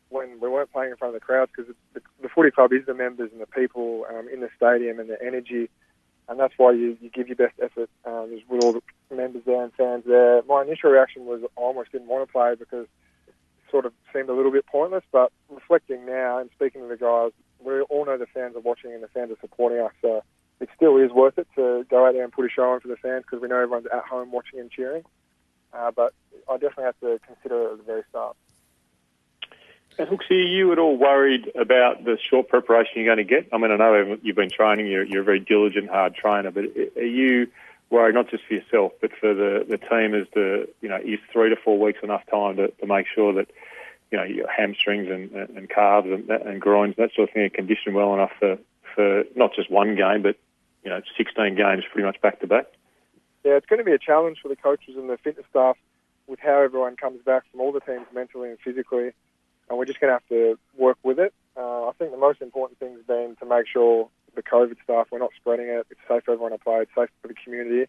when we weren't playing in front of the crowds, because the footy club is the members and the people in the stadium and the energy, and that's why you give your best effort with all the members there and fans there. My initial reaction was I almost didn't want to play because it sort of seemed a little bit pointless, but reflecting now and speaking to the guys, we all know the fans are watching and the fans are supporting us, so it still is worth it to go out there and put a show on for the fans because we know everyone's at home watching and cheering. But I definitely have to consider it at the very start. And Hooksy, are you at all worried about the short preparation you're going to get? I mean, I know you've been training, you're a very diligent, hard trainer, but are you worried not just for yourself, but for the team as is 3 to 4 weeks enough time to make sure that, your hamstrings and calves and groins, that sort of thing, are conditioned well enough for not just one game, but, 16 games pretty much back to back? Yeah, it's going to be a challenge for the coaches and the fitness staff with how everyone comes back from all the teams mentally and physically. And we're just going to have to work with it. I think the most important thing has been to make sure the COVID stuff, we're not spreading it. It's safe for everyone to play. It's safe for the community.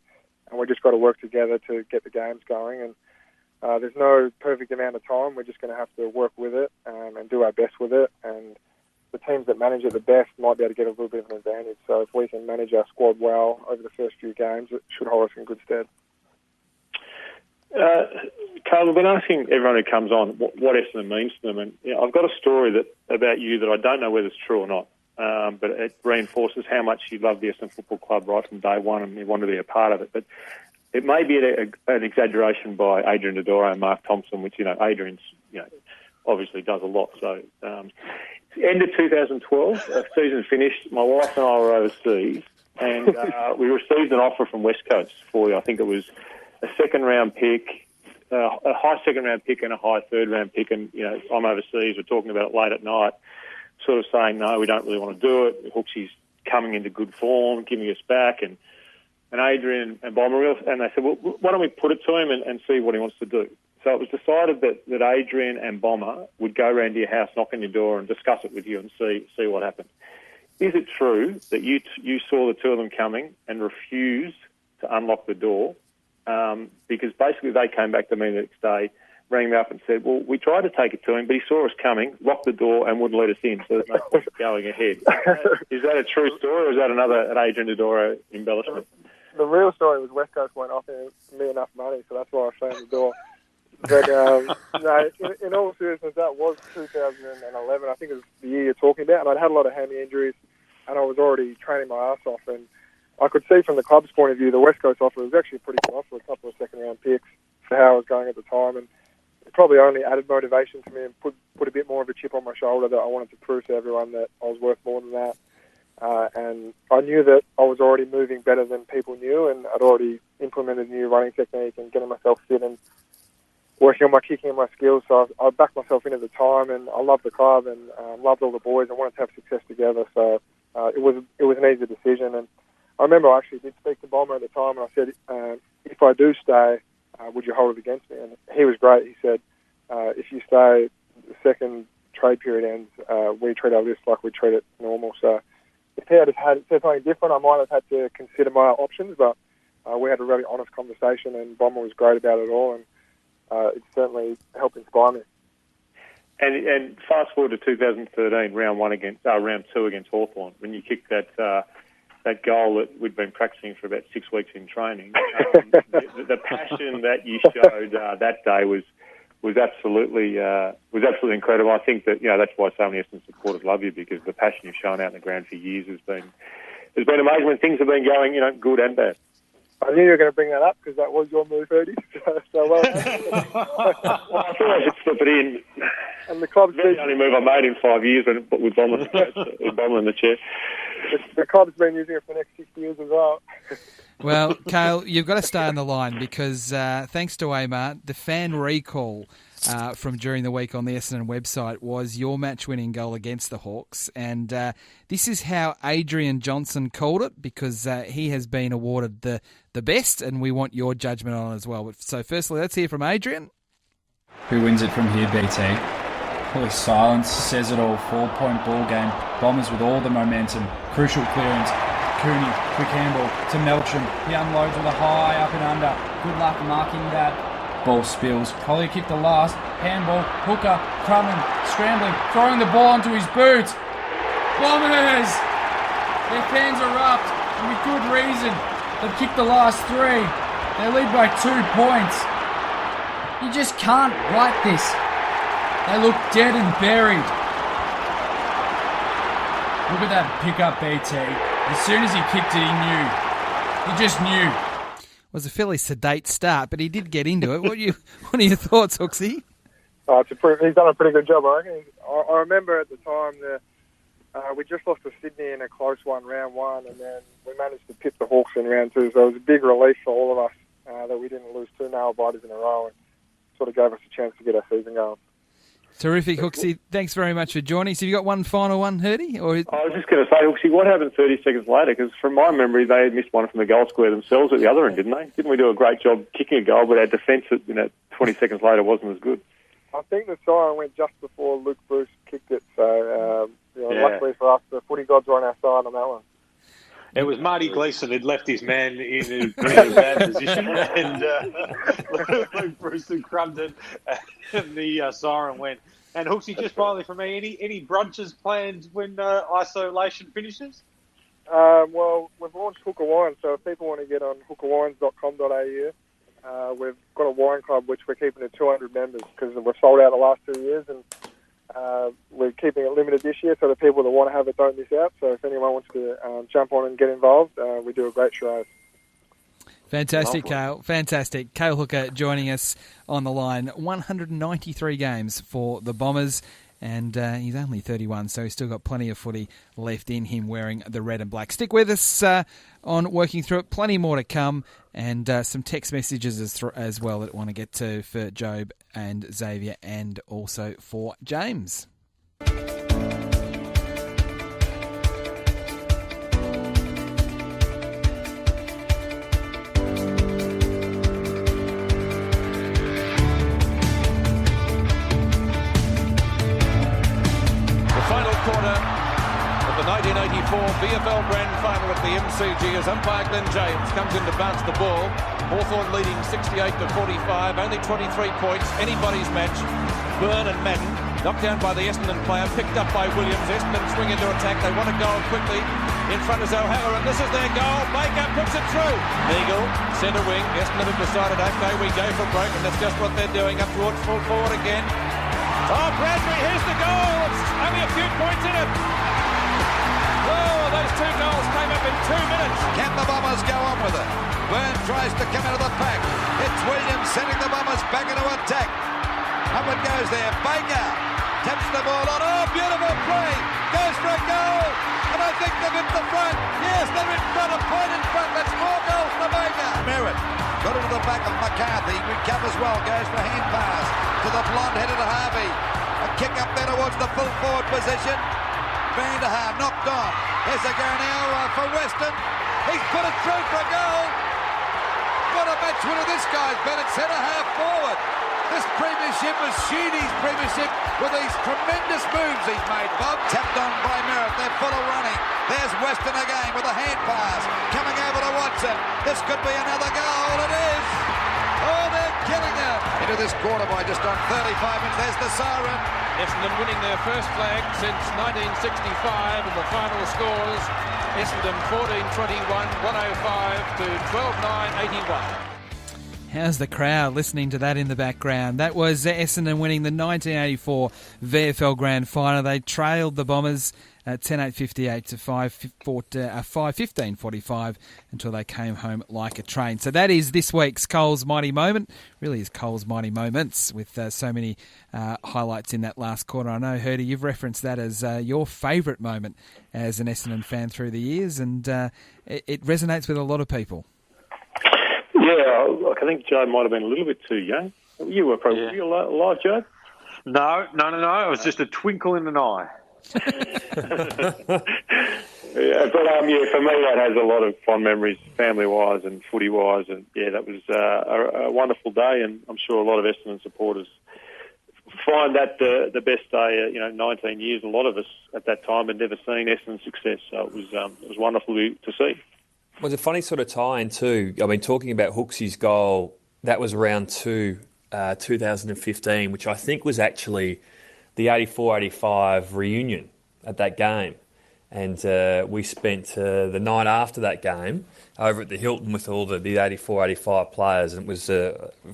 And we've just got to work together to get the games going. And there's no perfect amount of time. We're just going to have to work with it and do our best with it. And the teams that manage it the best might be able to get a little bit of an advantage. So if we can manage our squad well over the first few games, it should hold us in good stead. Cale, I've been asking everyone who comes on what Essendon means to them, and I've got a story about you that I don't know whether it's true or not, but it reinforces how much you love the Essendon Football Club right from day one and you want to be a part of it. But it may be an exaggeration by Adrian Dodoro and Mark Thompson, which Adrian's obviously does a lot. So end of 2012, season finished. My wife and I were overseas, and we received an offer from West Coast for you. I think it was a second-round pick, a high second-round pick and a high third-round pick. And, I'm overseas. We're talking about it late at night, sort of saying, no, we don't really want to do it. Hooksy's coming into good form, giving us back. And Adrian and Bomber, and they said, well, why don't we put it to him and see what he wants to do? So it was decided that Adrian and Bomber would go round to your house, knock on your door and discuss it with you and see what happened. Is it true that you saw the two of them coming and refused to unlock the door? Because basically they came back to me the next day, rang me up and said, well, we tried to take it to him, but he saw us coming, locked the door and wouldn't let us in, so there's no point going ahead. Is that a true story, or is that an Adrian Dodoro embellishment? The real story was West Coast weren't offering me enough money, so that's why I slammed the door. But no, in all seriousness, that was 2011. I think it was the year you're talking about, and I'd had a lot of hammy injuries, and I was already training my ass off, and I could see from the club's point of view, the West Coast offer was actually a pretty good offer, a couple of second-round picks for how I was going at the time, and it probably only added motivation to me and put a bit more of a chip on my shoulder that I wanted to prove to everyone that I was worth more than that. And I knew that I was already moving better than people knew, and I'd already implemented a new running technique and getting myself fit and working on my kicking and my skills. So I backed myself in at the time, and I loved the club and loved all the boys and wanted to have success together. So it was an easy decision. And I remember I actually did speak to Bomber at the time, and I said, if I do stay, would you hold it against me? And he was great. He said, if you stay, the second trade period ends, we treat our list like we treat it normal. So if he had said something different, I might have had to consider my options, but we had a really honest conversation, and Bomber was great about it all, and it certainly helped inspire me. And fast forward to 2013, round two against Hawthorn, when you kicked that goal that we'd been practicing for about 6 weeks in training. The passion that you showed that day was absolutely incredible. I think that that's why so many Essendon supporters love you, because the passion you've shown out in the ground for years has been amazing when things have been going good and bad. I knew you were going to bring that up because that was your move, Ernie. So well done. I thought I should slip it in. And the club's the only move I made in 5 years with Bomber in the chair. The club's been using it for the next 6 years as well. Well, Cale, you've got to stay on the line because thanks to Amar, the fan recall from during the week on the Essendon website was your match-winning goal against the Hawks. And this is how Adrian Johnson called it, because he has been awarded the best, and we want your judgment on it as well. So firstly, let's hear from Adrian. Who wins it from here, BT? Holy silence says it all. 4-point ball game. Bombers with all the momentum. Crucial clearance. Cooney, quick handball to Melcham. He unloads with a high up and under. Good luck marking that. Ball spills. Collier kicked the last. Handball. Hooker. Crumming. Scrambling. Throwing the ball onto his boot. Bombers! Their fans erupt. And with good reason. They've kicked the last 3. They lead by 2 points. You just can't write this. They look dead and buried. Look at that pick-up, BT. As soon as he kicked it, he knew. He just knew. It was a fairly sedate start, but he did get into it. What are your thoughts, Hooksy? He's done a pretty good job, I reckon. I remember at the time that we just lost to Sydney in a close one, round 1, and then we managed to pip the Hawks in round 2. So it was a big relief for all of us that we didn't lose 2 nail-biters in a row, and sort of gave us a chance to get our season going. Terrific, Hooksy. Thanks very much for joining us. Have you got one final one, Hurdy? Or... I was just going to say, Hooksy, what happened 30 seconds later? Because from my memory, they had missed one from the goal square themselves at the other end, didn't they? Didn't we do a great job kicking a goal, but our defence 20 seconds later wasn't as good? I think the siren went just before Luke Bruce kicked it. So, luckily for us, the footy gods were on our side on that one. It was Marty Gleeson who'd left his man in a really bad position, and Luke Bruce had crumbed it, and the siren went. And Hooksy, just finally for me, any brunches planned when isolation finishes? Well, we've launched Hooker Wine, so if people want to get on hookerwines.com.au, we've got a wine club which we're keeping to 200 members because we've sold out the last 2 years, and we're keeping it limited this year, so the people that want to have it don't miss out. So if anyone wants to jump on and get involved, we do a great show. Fantastic, Cale. Fantastic. Cale Hooker joining us on the line. 193 games for the Bombers, and he's only 31, so he's still got plenty of footy left in him wearing the red and black. Stick with us on Working Through It. Plenty more to come, and some text messages as well that I want to get to for Job and Xavier, and also for James. Quarter of the 1984 VFL Grand Final at the MCG as umpire Glenn James comes in to bounce the ball. Hawthorn leading 68-45, only 23 points, anybody's match. Byrne and Madden knocked down by the Essendon player, picked up by Williams. Essendon swing into attack, they want a goal quickly. In front is O'Hara, and this is their goal. Baker puts it through. Eagle, centre wing. Essendon have decided, okay, we go for broke, and that's just what they're doing. Up towards full forward again. Oh, Bradbury, here's the goal. It's only a few points in it. Oh, those two goals came up in 2 minutes. Can the Bombers go on with it? Byrne tries to come into the pack. It's Williams sending the Bombers back into attack. Up it goes there. Baker taps the ball on. Oh, beautiful play. Goes for a goal. And I think they've hit the front. Yes, they're in front. A point in front. That's 4 goals for Baker. Merritt got into the back of McCarthy. Recovers well. Goes for a hand pass to the blonde-headed Harvey. A kick up there towards the full forward position. Van der Haar knocked on. Here's a go now for Weston. He's put it through for a goal. What a match winner this guy's been at centre half forward. This premiership is Sheedy's premiership with these tremendous moves he's made, Bob. Tapped on by Merritt. They're full of running. There's Weston again with a hand pass. Coming over to Watson. This could be another goal. It is. Oh, they're killing it. Into this quarter by just on 35 minutes. There's the siren. Essendon winning their first flag since 1965, and the final scores Essendon 14-21, 105 to 12-9, 81. How's the crowd listening to that in the background? That was Essendon winning the 1984 VFL Grand Final. They trailed the Bombers at 10-8-58 to 5-15-45 until they came home like a train. So that is this week's Cole's Mighty Moment. Really is Cole's Mighty Moments with so many highlights in that last quarter. I know, Herdy, you've referenced that as your favourite moment as an Essendon fan through the years, and it resonates with a lot of people. Yeah, look, I think Joe might have been a little bit too young. You were probably were you alive, Joe? No. It was just a twinkle in an eye. Yeah, but for me that has a lot of fond memories, family-wise and footy-wise, and yeah, that was a wonderful day, and I'm sure a lot of Essendon supporters find that the best day. 19 years. A lot of us at that time had never seen Essendon success, so it was wonderful to see. It was a funny sort of tie-in too. I mean, talking about Hooksy's goal, that was round 2, 2015, which I think was actually the 84-85 reunion at that game. And we spent the night after that game over at the Hilton with all the 84-85 players. And it was,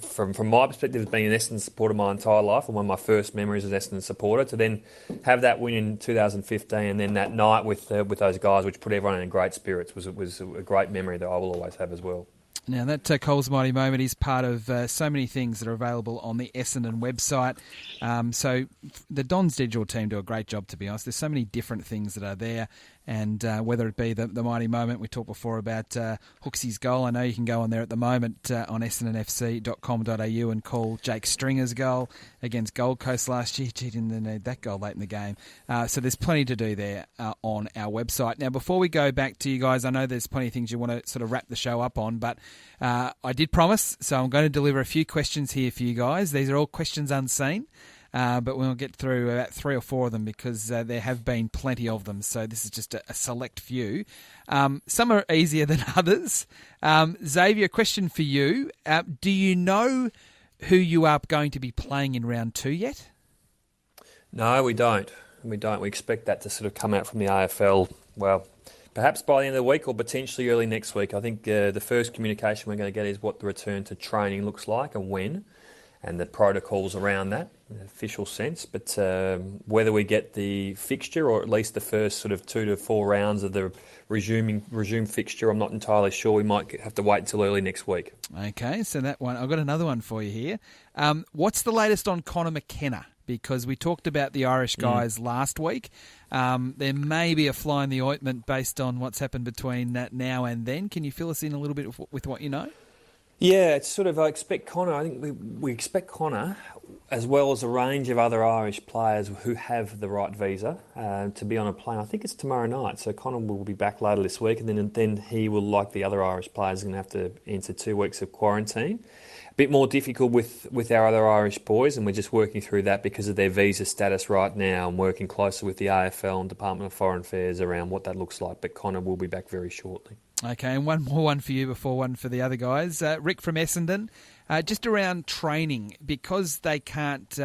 from my perspective, being an Essendon supporter my entire life, and one of my first memories as an Essendon supporter, to then have that win in 2015 and then that night with those guys, which put everyone in great spirits, was a great memory that I will always have as well. Now, that Cole's Mighty Moment is part of so many things that are available on the Essendon website. So the Don's digital team do a great job, to be honest. There's so many different things that are there. And whether it be the mighty moment we talked before about Hooksy's goal. I know you can go on there at the moment on essendonfc.com.au and call Jake Stringer's goal against Gold Coast last year. Gee, didn't need that goal late in the game. So there's plenty to do there on our website. Now, before we go back to you guys, I know there's plenty of things you want to sort of wrap the show up on, but I did promise, so I'm going to deliver a few questions here for you guys. These are all questions unseen. But we'll get through about 3 or 4 of them because there have been plenty of them. So this is just a select few. Some are easier than others. Xavier, question for you. Do you know who you are going to be playing in round 2 yet? No, we don't. We expect that to sort of come out from the AFL, well, perhaps by the end of the week or potentially early next week. I think the first communication we're going to get is what the return to training looks like and when, and the protocols around that, in an official sense. But whether we get the fixture or at least the first sort of 2 to 4 rounds of the resume fixture, I'm not entirely sure. We might have to wait until early next week. Okay, so that one, I've got another one for you here. What's the latest on Connor McKenna? Because we talked about the Irish guys last week. There may be a fly in the ointment based on what's happened between now and then. Can you fill us in a little bit with what you know? Yeah, it's sort of, I expect Connor, I think we expect Connor, as well as a range of other Irish players who have the right visa, to be on a plane. I think it's tomorrow night, so Connor will be back later this week, and then he will, like the other Irish players, going to have to enter 2 weeks of quarantine. A bit more difficult with our other Irish boys, and we're just working through that because of their visa status right now and working closely with the AFL and Department of Foreign Affairs around what that looks like, but Connor will be back very shortly. Okay, and one more one for you before one for the other guys. Rick from Essendon, just around training, because they can't,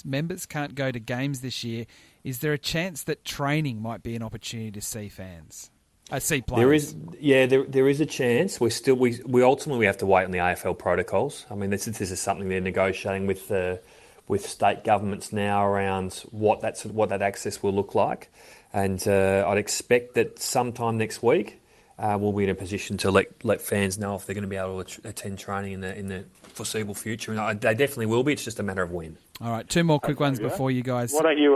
members can't go to games this year, is there a chance that training might be an opportunity to see fans? See players. There is a chance. We ultimately have to wait on the AFL protocols. I mean, this is something they're negotiating with state governments now around what that access will look like, and I'd expect that sometime next week we'll be in a position to let fans know if they're going to be able to attend training in the foreseeable future, and they definitely will be. It's just a matter of when. All right, 2 more quick ones before you guys. Why don't you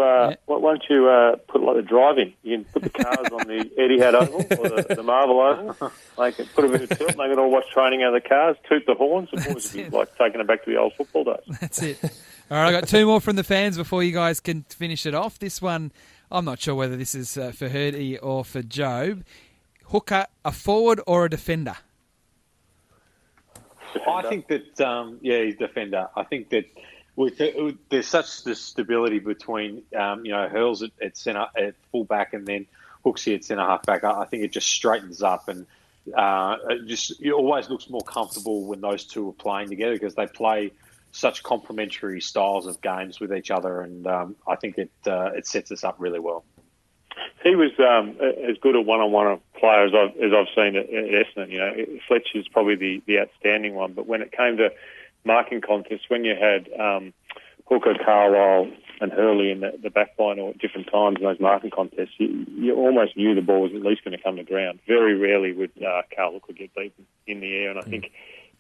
put like the drive-in? You can put the cars on the Etihad Oval or the Marvel Oval. They can put a bit of tilt. They can all watch training out of the cars, toot the horns. The boys would be like taking it back to the old football days. That's it. All right, I've got 2 more from the fans before you guys can finish it off. This one, I'm not sure whether this is for Hurdy or for Job. Hooker, a forward or a defender? I think that, he's defender. I think that there's such the stability between, Hurls at centre, at fullback, and then Hooksy at centre halfback. I think it just straightens up, and it always looks more comfortable when those two are playing together because they play such complementary styles of games with each other, and I think it sets us up really well. He was as good a one-on-one player as I've seen at Essendon. Fletcher's probably the outstanding one, but when it came to marking contests, when you had Hooker, Carlisle and Hurley in the back line or at different times in those marking contests, you almost knew the ball was at least going to come to ground. Very rarely would Cale Hooker get beaten in the air, and I think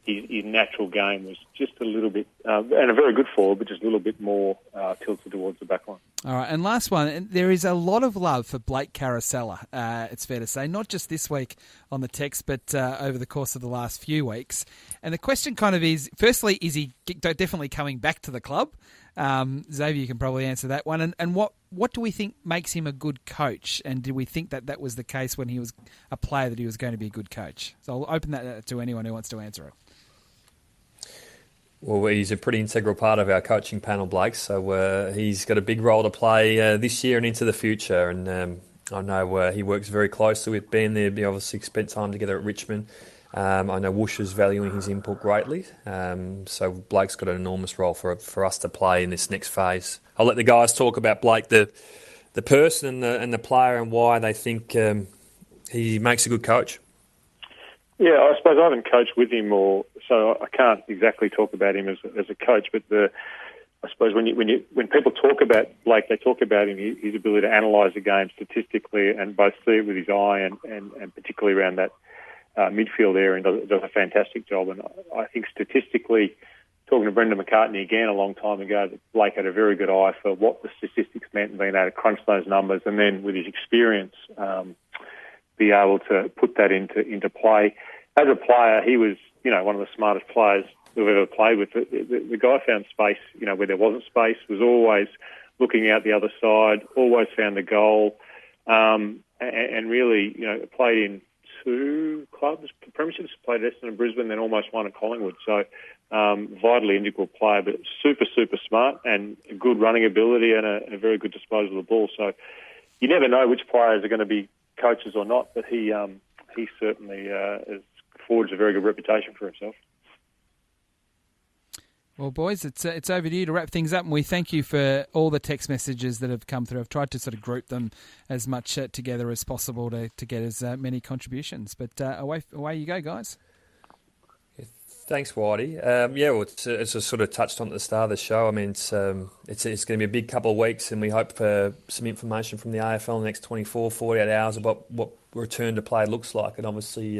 his natural game was just a little bit, and a very good forward, but just a little bit more tilted towards the back line. All right, and last one. There is a lot of love for Blake Caracella, it's fair to say, not just this week on the text, but over the course of the last few weeks. And the question kind of is, firstly, is he definitely coming back to the club? Xavier, you can probably answer that one. And what do we think makes him a good coach? And did we think that was the case when he was a player, that he was going to be a good coach? So I'll open that to anyone who wants to answer it. Well, he's a pretty integral part of our coaching panel, Blake, so he's got a big role to play this year and into the future. And I know he works very closely with Ben. They obviously spent time together at Richmond. I know Woosh is valuing his input greatly. So Blake's got an enormous role for us to play in this next phase. I'll let the guys talk about Blake, the person and the player, and why they think he makes a good coach. Yeah, I suppose I haven't coached with him, so I can't exactly talk about him as a coach. But I suppose when people talk about Blake, they talk about him, his ability to analyse the game statistically and both see it with his eye and particularly around that midfield area, and does a fantastic job. And I think statistically, talking to Brendan McCartney again a long time ago, that Blake had a very good eye for what the statistics meant and being able to crunch those numbers, and then with his experience, be able to put that into play. As a player, he was, one of the smartest players we've ever played with. The guy found space, where there wasn't space, was always looking out the other side, always found the goal, and really, played in 2 clubs, premierships, played at Essendon and Brisbane, then almost won at Collingwood. So, vitally integral player, but super, super smart and good running ability and a very good disposal of the ball. So, you never know which players are going to be coaches or not, but he certainly has forged a very good reputation for himself. Well, boys, it's over to you to wrap things up, and we thank you for all the text messages that have come through. I've tried to sort of group them as much together as possible to get as many contributions. But away you go, guys. Thanks, Whitey. Well, it's a sort of touched on at the start of the show. I mean, it's going to be a big couple of weeks, and we hope for some information from the AFL in the next 24, 48 hours about what return to play looks like. And obviously,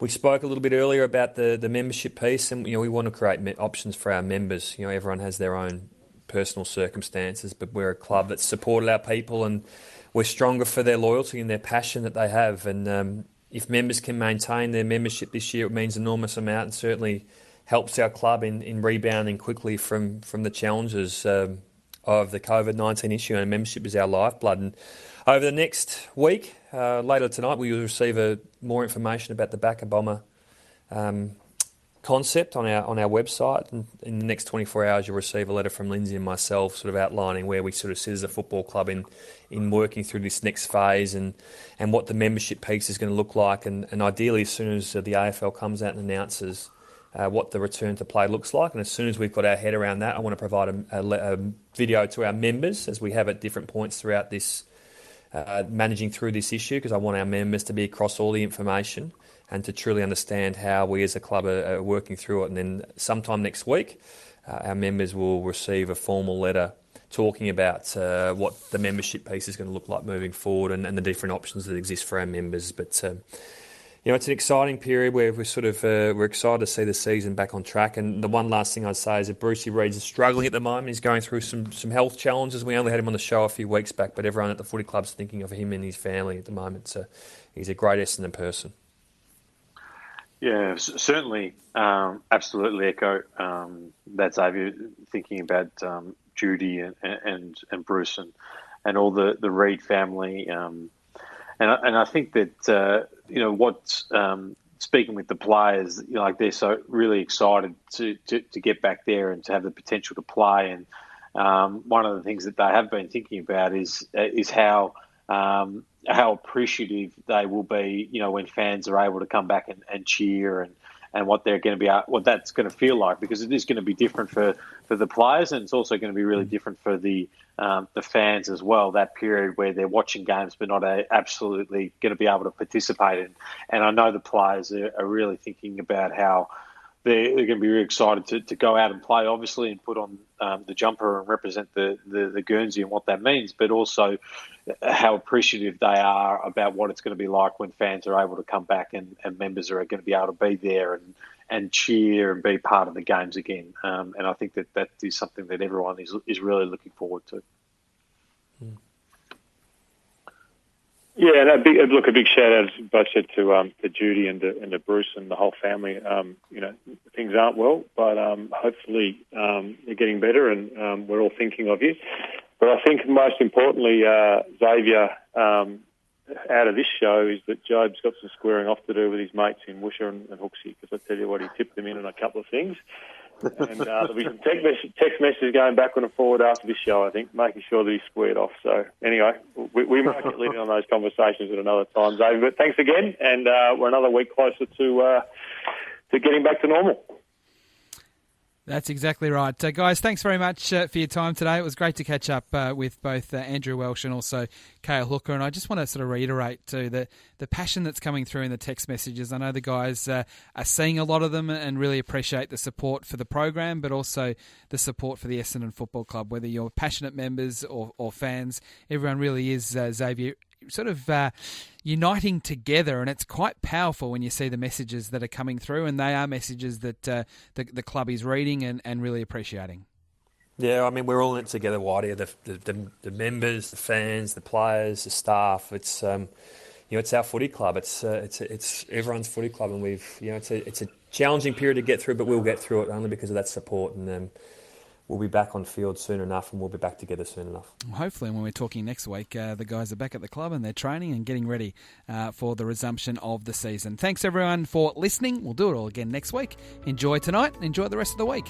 we spoke a little bit earlier about the membership piece, and we want to create options for our members. Everyone has their own personal circumstances, but we're a club that's supported our people, and we're stronger for their loyalty and their passion that they have. And if members can maintain their membership this year, it means an enormous amount, and certainly helps our club in rebounding quickly from the challenges of the COVID-19 issue. And membership is our lifeblood. And over the next week, later tonight, we will receive more information about the Backer Bomber concept on our website. And in the next 24 hours, you'll receive a letter from Lindsay and myself sort of outlining where we sort of sit as a football club in working through this next phase and what the membership piece is going to look like. And ideally, as soon as the AFL comes out and announces what the return to play looks like, and as soon as we've got our head around that, I want to provide a video to our members, as we have at different points throughout this managing through this issue, because I want our members to be across all the information and to truly understand how we as a club are working through it. And then sometime next week, our members will receive a formal letter talking about what the membership piece is going to look like moving forward and the different options that exist for our members. But it's an exciting period where we're excited to see the season back on track. And the one last thing I'd say is that Brucey Reed's struggling at the moment. He's going through some health challenges. We only had him on the show a few weeks back, but everyone at the footy club's thinking of him and his family at the moment. So he's a great Essendon person. Yeah, certainly, absolutely echo that, Xavier, thinking about Judy and Bruce and all the Reed family. And I think that, what's speaking with the players, they're so really excited to get back there and to have the potential to play. And one of the things that they have been thinking about is how appreciative they will be, when fans are able to come back and cheer and what they're going to be, what that's going to feel like, because it is going to be different for the players, and it's also going to be really different for the fans as well. That period where they're watching games but not absolutely going to be able to participate in. And I know the players are really thinking about how they're going to be really excited to go out and play, obviously, and put on the jumper and represent the Guernsey and what that means, but also how appreciative they are about what it's going to be like when fans are able to come back and members are going to be able to be there and cheer and be part of the games again. And I think that is something that everyone is really looking forward to. Yeah, a big shout out, as both said, to Judy and to Bruce and the whole family. Things aren't well, but hopefully they're getting better, and we're all thinking of you. But I think most importantly, Xavier, out of this show is that Job's got some squaring off to do with his mates in Woosha and Hooksy, because I tell you what, he tipped them in on a couple of things. And there'll be some text messages going backward and forward after this show, I think, making sure that he's squared off. So anyway, we might get leading on those conversations at another time, Xavier. But thanks again, and we're another week closer to getting back to normal. That's exactly right. Guys, thanks very much for your time today. It was great to catch up with both Andrew Welsh and also Cale Hooker. And I just want to sort of reiterate too the passion that's coming through in the text messages. I know the guys are seeing a lot of them and really appreciate the support for the program, but also the support for the Essendon Football Club, whether you're passionate members or fans. Everyone really is, Xavier, sort of uniting together, and it's quite powerful when you see the messages that are coming through, and they are messages that the club is reading and really appreciating. Yeah, I mean, we're all in it together, Whitey. The members, the fans, the players, the staff. It's it's our footy club. It's everyone's footy club, and it's a challenging period to get through, but we'll get through it only because of that support, and we'll be back on field soon enough, and we'll be back together soon enough. Well, hopefully, when we're talking next week, the guys are back at the club and they're training and getting ready for the resumption of the season. Thanks everyone for listening. We'll do it all again next week. Enjoy tonight and enjoy the rest of the week.